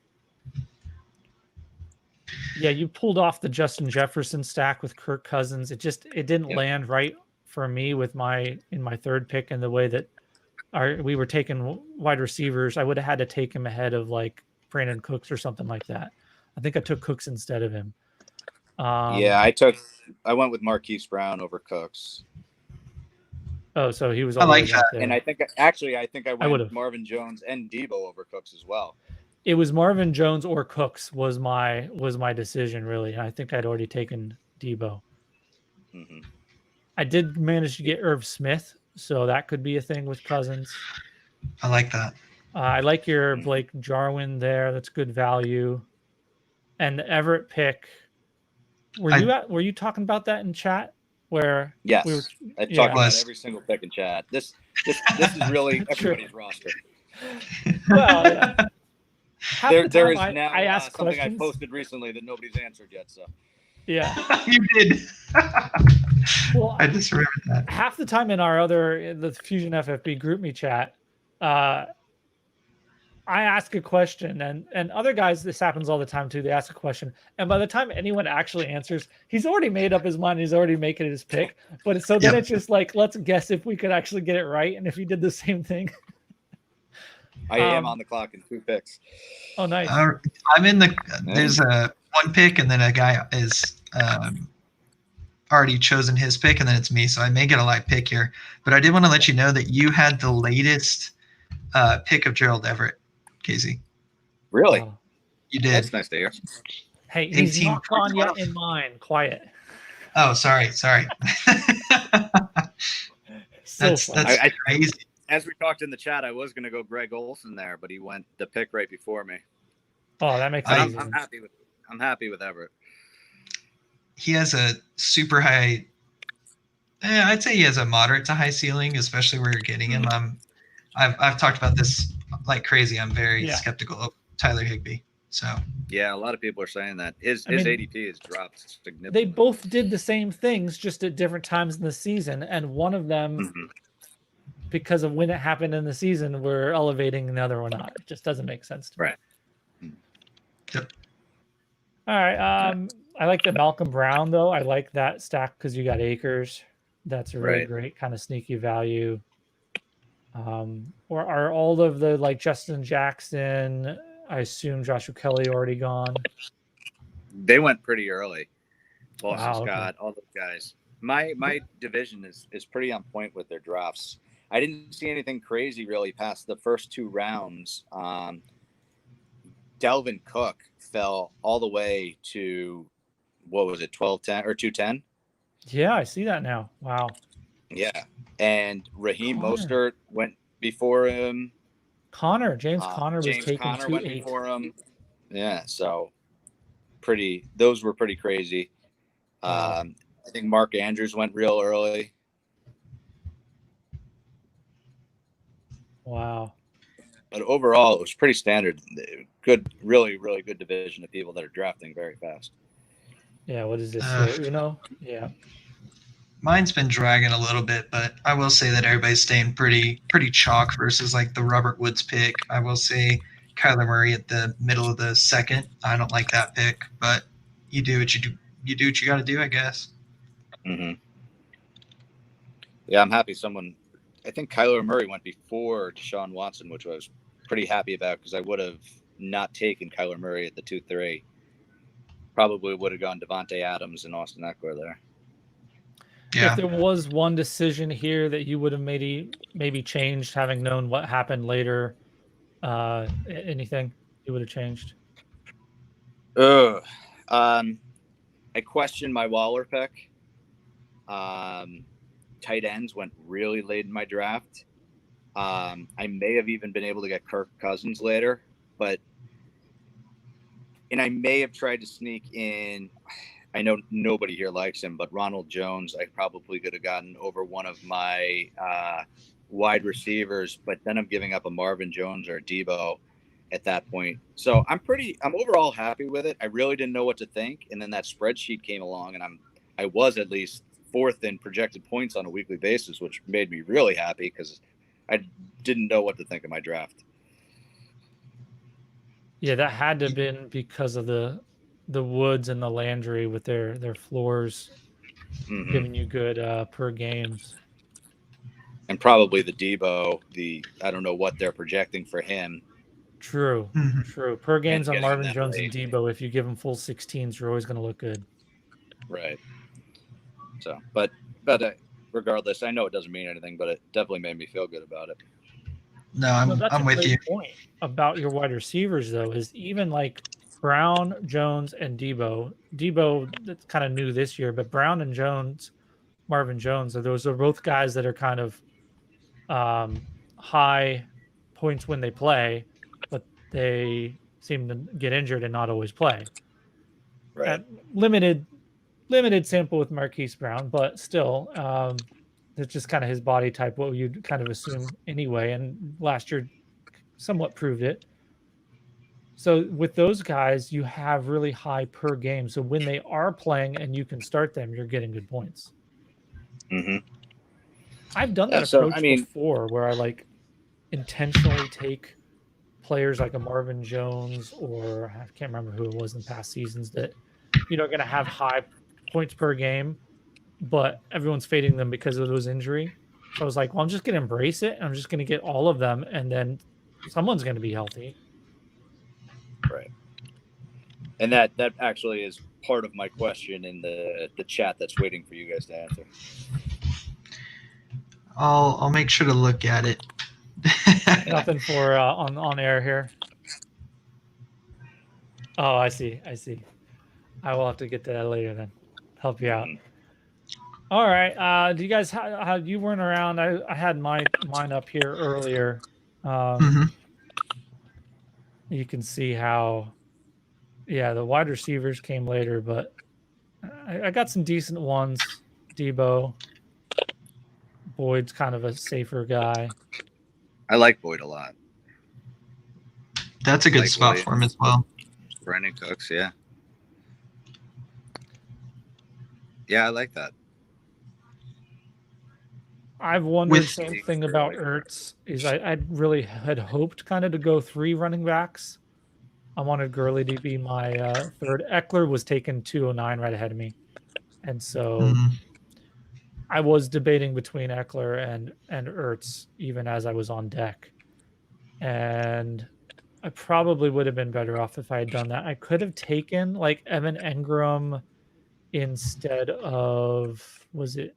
Yeah, you pulled off the Justin Jefferson stack with Kirk Cousins. It didn't land right for me in my 3rd pick, and the way that we were taking wide receivers. I would have had to take him ahead of like Brandon Cooks or something like that. I think I took Cooks instead of him. I went with Marquise Brown over Cooks. Oh, so he was. I like that, and I think I went with Marvin Jones and Debo over Cooks as well. It was Marvin Jones or Cooks was my decision, really. I think I'd already taken Debo. Mm-hmm. I did manage to get Irv Smith, so that could be a thing with Cousins. I like that. I like your Blake Jarwin there. That's good value. And the Everett pick. Were you talking about that in chat? Where yes, I talked about every single pick in chat. This is really everybody's roster. Well, yeah. There is now I asked something questions. I posted recently that nobody's answered yet. So yeah, you did. Well, I just remembered that. Half the time in the Fusion FFB group me chat, I I ask a question, and other guys, this happens all the time too. They ask a question, and by the time anyone actually answers, he's already made up his mind. He's already making his pick. But so then it's just like, let's guess if we could actually get it right, and if he did the same thing. I am on the clock in 2 picks. Oh, nice. I'm in the. There's a 1 pick, and then a guy is already chosen his pick, and then it's me. So I may get a live pick here, but I did want to let you know that you had the latest pick of Gerald Everett. Casey, really? You did. That's nice to hear. Hey, he's not gone yet in mine. Quiet. Oh, sorry. That's crazy. As we talked in the chat, I was going to go Greg Olson there, but he went the pick right before me. Oh, that makes sense. I'm happy with Everett. He has a super high. I'd say he has a moderate to high ceiling, especially where you're getting him. I've talked about this like crazy. I'm very skeptical of Tyler Higbee. So yeah, a lot of people are saying that his ADP has dropped significantly. They both did the same things, just at different times in the season, and one of them, because of when it happened in the season, we're elevating, and the other one not. It just doesn't make sense to me. Right. Yep. All right. I like the Malcolm Brown though. I like that stack because you got Akers. That's a really great kind of sneaky value. Or are all of the like Justin Jackson, I assume Joshua Kelly already gone? They went pretty early. Boston Wow, Scott, all those guys. My division is pretty on point with their drafts. I didn't see anything crazy really past the first 2 rounds. Delvin Cook fell all the way to, what was it, 12-10 or 210? Yeah, I see that now. Wow. Yeah. And Raheem Mostert went before him. James Conner was taken Conner 2-8 went before him. Yeah, so those were pretty crazy. Wow. I think Mark Andrews went real early. Wow. But overall, it was pretty standard. Good, really, really good division of people that are drafting very fast. Yeah, what is this? Yeah. Mine's been dragging a little bit, but I will say that everybody's staying pretty chalk versus like the Robert Woods pick. I will say Kyler Murray at the middle of the second. I don't like that pick, but you do what you do. You do what you got to do, I guess. Mm-hmm. Yeah, I'm happy I think Kyler Murray went before Deshaun Watson, which I was pretty happy about because I would have not taken Kyler Murray at the 2-3. Probably would have gone Devontae Adams and Austin Eckler there. Yeah. If there was one decision here that you would have maybe changed, having known what happened later, anything you would have changed? I questioned my Waller pick. Tight ends went really late in my draft. I may have even been able to get Kirk Cousins later, and I may have tried to sneak in. I know nobody here likes him, but Ronald Jones, I probably could have gotten over one of my wide receivers, but then I'm giving up a Marvin Jones or a Debo at that point. So I'm overall happy with it. I really didn't know what to think. And then that spreadsheet came along and I was at least 4th in projected points on a weekly basis, which made me really happy because I didn't know what to think of my draft. Yeah, that had to have been because of the Woods and the Landry with their floors giving you good per games. And probably the Debo, I don't know what they're projecting for him. True. Per games on Marvin Jones and Debo, if you give them full 16s, you're always going to look good. Right. So, but regardless, I know it doesn't mean anything, but it definitely made me feel good about it. No, I'm with you. Point about your wide receivers, though, is even like Brown, Jones, and Debo. Debo, that's kind of new this year, but Brown and Jones, Marvin Jones, those are both guys that are kind of high points when they play, but they seem to get injured and not always play. Right. At limited sample with Marquise Brown, but still, it's just kind of his body type, what you'd kind of assume anyway. And last year somewhat proved it. So with those guys, you have really high per game. So when they are playing and you can start them, you're getting good points. Mm-hmm. I've done that approach before where I like intentionally take players like a Marvin Jones, or I can't remember who it was in past seasons, that are going to have high points per game, but everyone's fading them because of those injury. So I was like, well, I'm just going to embrace it. And I'm just going to get all of them, and then someone's going to be healthy. Right. And that actually is part of my question in the chat that's waiting for you guys to answer. I'll make sure to look at it. Nothing for on air here. Oh, I see. I will have to get to that later then. Help you out. All right. Do you guys how you weren't around? I had mine up here earlier. You can see how, the wide receivers came later, but I got some decent ones. Debo, Boyd's kind of a safer guy. I like Boyd a lot. That's a good spot Williams. for him as well. Brandon Cooks, yeah. Yeah, I like that. I've wondered same thing about Ertz. Is I really had hoped kind of to go 3 running backs. I wanted Gurley to be my third. Eckler was taken 209 right ahead of me, and so I was debating between Eckler and Ertz even as I was on deck, and I probably would have been better off if I had done that. I could have taken like Evan Engram instead of, was it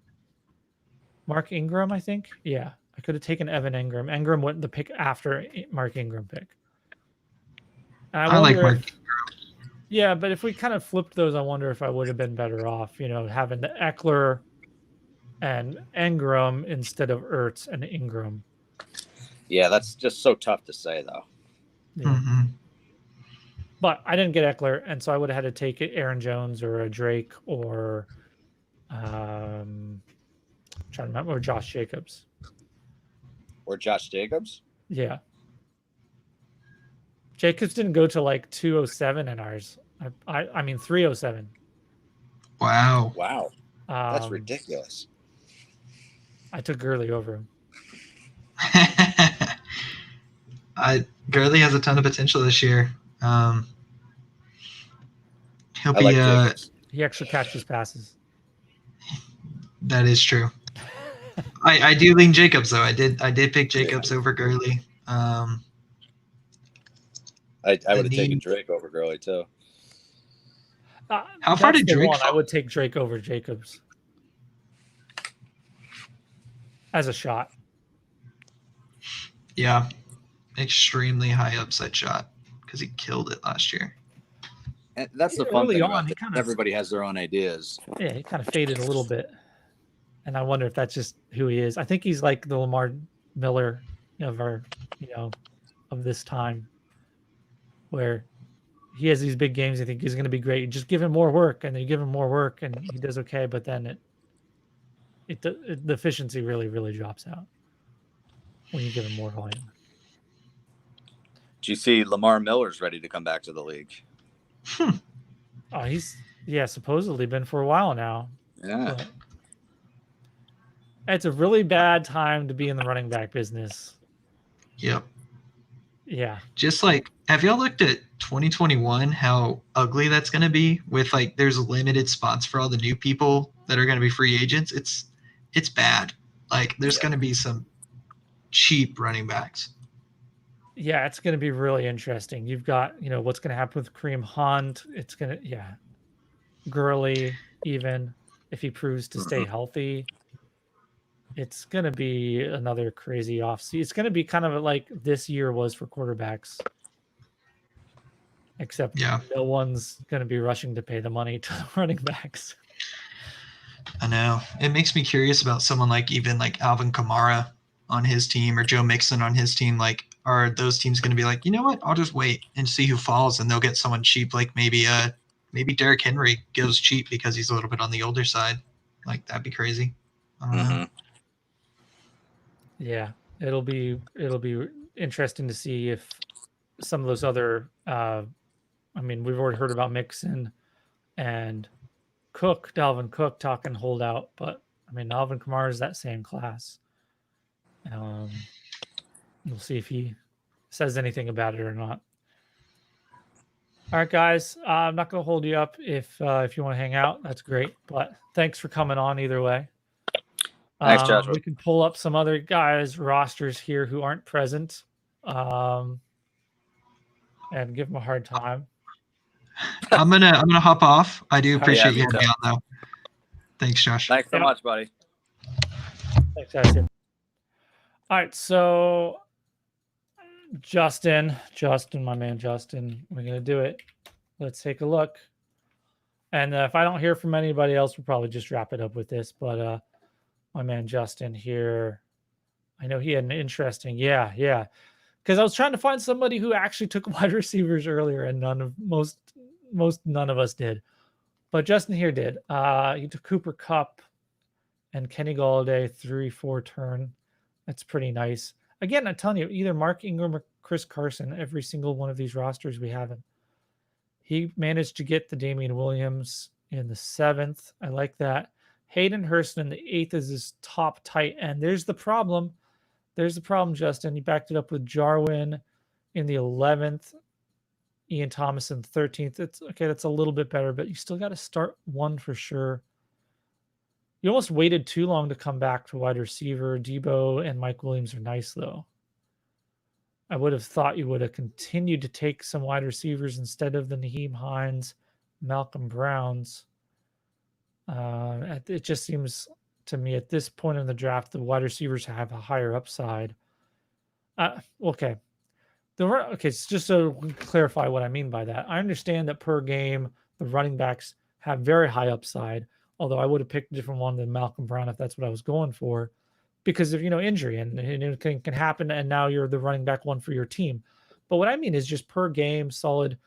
Mark Ingram, I think? Yeah, I could have taken Evan Engram. Engram went the pick after Mark Ingram pick. I like Mark Ingram. Yeah, but if we kind of flipped those, I wonder if I would have been better off, having the Eckler and Engram instead of Ertz and Ingram. Yeah, that's just so tough to say, though. Yeah. But I didn't get Eckler, and so I would have had to take Aaron Jones or a Drake or trying to remember, or Josh Jacobs. Or Josh Jacobs? Yeah. Jacobs didn't go to like 207 in ours. I mean 307. Wow. That's ridiculous. I took Gurley over him. Gurley has a ton of potential this year. He'll be. He actually catches passes. That is true. I do lean Jacobs though. I did pick Jacobs over Gurley. I would have taken Drake over Gurley too. How far did Drake fall? I would take Drake over Jacobs as a shot. Yeah, extremely high upside shot because he killed it last year. And that's the fun thing about it. Everybody has their own ideas. Yeah, he kind of faded a little bit. And I wonder if that's just who he is. I think he's like the Lamar Miller of our, of this time, where he has these big games. I think he's going to be great. You just give him more work, and then you give him more work, and he does okay. But then the efficiency really, really drops out when you give him more volume. Do you see Lamar Miller's ready to come back to the league? Oh, he's supposedly been for a while now. Yeah. But it's a really bad time to be in the running back business. Yep. Yeah. Just like, have y'all looked at 2021, how ugly that's going to be with there's limited spots for all the new people that are going to be free agents. It's bad. There's going to be some cheap running backs. Yeah, it's going to be really interesting. You've got, what's going to happen with Kareem Hunt. It's going to, Gurley, even if he proves to stay healthy. It's going to be another crazy offseason. It's going to be kind of like this year was for quarterbacks. Except no one's going to be rushing to pay the money to the running backs. I know. It makes me curious about someone even Alvin Kamara on his team or Joe Mixon on his team. Are those teams going to be you know what? I'll just wait and see who falls, and they'll get someone cheap, maybe Derrick Henry goes cheap because he's a little bit on the older side. That'd be crazy. I don't know. Yeah, it'll be interesting to see if some of those other. We've already heard about Mixon and Dalvin Cook talking holdout, but Alvin Kamara is that same class. We'll see if he says anything about it or not. All right, guys. I'm not gonna hold you up if you want to hang out. That's great. But thanks for coming on either way. Thanks, Joshua. We can pull up some other guys' rosters here who aren't present, and give them a hard time. I'm gonna hop off. I do appreciate me you having too. me on though. Thanks, Josh. Thanks so Yep. much, buddy. Thanks, guys. All right, so Justin, my man, Justin, we're gonna do it. Let's take a look. And if I don't hear from anybody else, we'll probably just wrap it up with this. But my man Justin here, I know he had an interesting, yeah. Because I was trying to find somebody who actually took wide receivers earlier, and none of us did. But Justin here did. He took Cooper Kupp and Kenny Golladay 3-4 turn. That's pretty nice. Again, I'm telling you, either Mark Ingram or Chris Carson, every single one of these rosters we have him. He managed to get the Damian Williams in the 7th. I like that. Hayden Hurst in the 8th is his top tight end. There's the problem. Justin. He backed it up with Jarwin in the 11th. Ian Thomas in the 13th. It's okay. That's a little bit better, but you still got to start one for sure. You almost waited too long to come back to wide receiver. Debo and Mike Williams are nice, though. I would have thought you would have continued to take some wide receivers instead of the Naheem Hines, Malcolm Browns. It just seems to me at this point in the draft, the wide receivers have a higher upside. Okay. Okay, so just to clarify what I mean by that, I understand that per game, the running backs have very high upside, although I would have picked a different one than Malcolm Brown if that's what I was going for, because of, injury and it can happen, and now you're the running back one for your team. But what I mean is just per game, solid.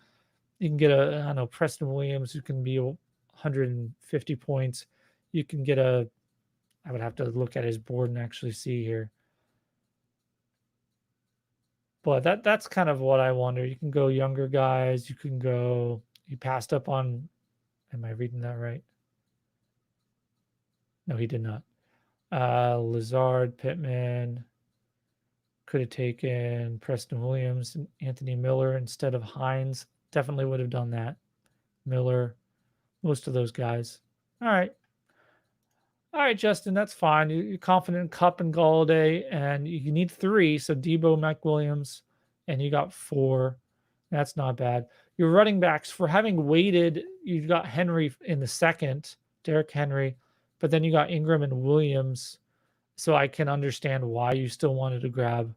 You can get Preston Williams, who can be 150 points. You can get I would have to look at his board and actually see here. But that's kind of what I wonder. You can go younger guys. You passed up on, am I reading that right? No, he did not. Lazard, Pittman, could have taken Preston Williams and Anthony Miller instead of Hines. Definitely would have done that. Miller, most of those guys. All right, Justin, that's fine. You're confident in Kupp and Golladay, and you need 3. So Debo, Mike Williams, and you got 4. That's not bad. Your running backs, for having waited, you've got Henry in the 2nd, Derrick Henry, but then you got Ingram and Williams. So I can understand why you still wanted to grab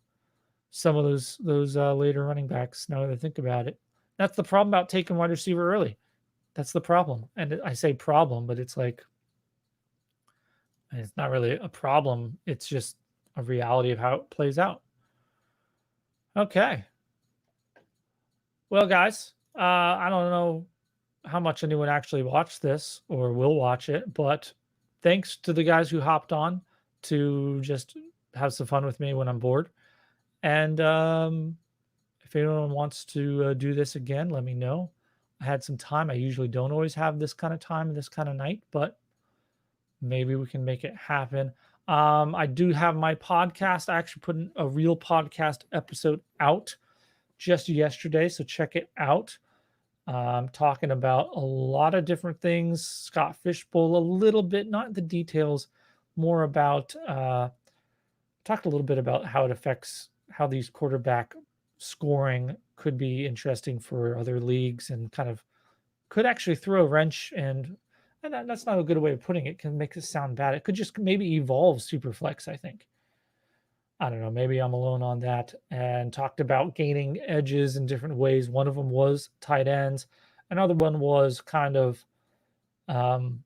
some of those later running backs. Now that I think about it, that's the problem about taking wide receiver early. That's the problem. And I say problem, but it's like, it's not really a problem. It's just a reality of how it plays out. Okay. Well, guys, I don't know how much anyone actually watched this or will watch it, but thanks to the guys who hopped on to just have some fun with me when I'm bored. And if anyone wants to do this again, let me know. I had some time. I usually don't always have this kind of time and this kind of night, but maybe we can make it happen. I do have my podcast. I actually put a real podcast episode out just yesterday, so check it out. I'm talking about a lot of different things. Scott Fishbowl, a little bit, not the details, more about, talked a little bit about how it affects how these quarterback scoring could be interesting for other leagues and kind of could actually throw a wrench and that's not a good way of putting it. Can make it sound bad. It could just maybe evolve Superflex, I think. I don't know. Maybe I'm alone on that. And talked about gaining edges in different ways. One of them was tight ends. Another one was kind of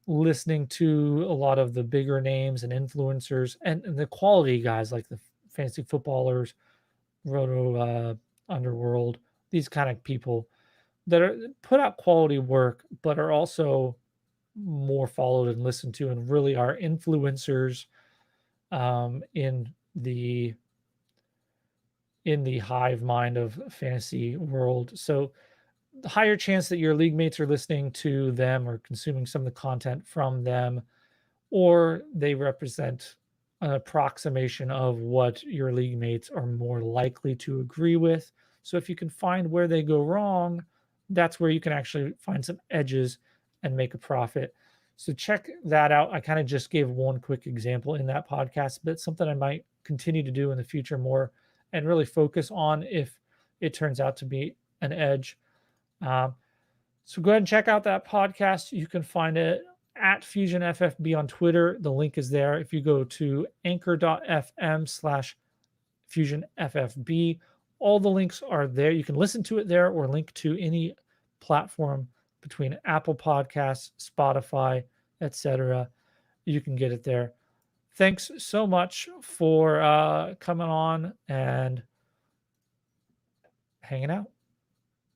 listening to a lot of the bigger names and influencers and the quality guys like the fantasy footballers, Roto Underworld, these kind of people that are put out quality work, but are also more followed and listened to and really are influencers in the hive mind of fantasy world. So the higher chance that your league mates are listening to them or consuming some of the content from them, or they represent an approximation of what your league mates are more likely to agree with. So if you can find where they go wrong, that's where you can actually find some edges and make a profit. So check that out. I kind of just gave one quick example in that podcast, but it's something I might continue to do in the future more and really focus on if it turns out to be an edge. So go ahead and check out that podcast. You can find it at FusionFFB on Twitter. The link is there. If you go to anchor.fm/FusionFFB, all the links are there. You can listen to it there or link to any platform between Apple Podcasts, Spotify, etc. You can get it there. Thanks so much for coming on and hanging out.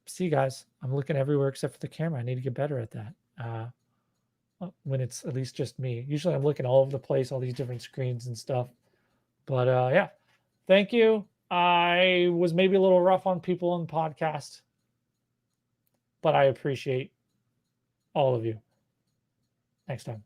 See you guys. I'm looking everywhere except for the camera. I need to get better at that. When it's at least just me. Usually I'm looking all over the place, all these different screens and stuff. But yeah, thank you. I was maybe a little rough on people on the podcast, but I appreciate all of you. Next time.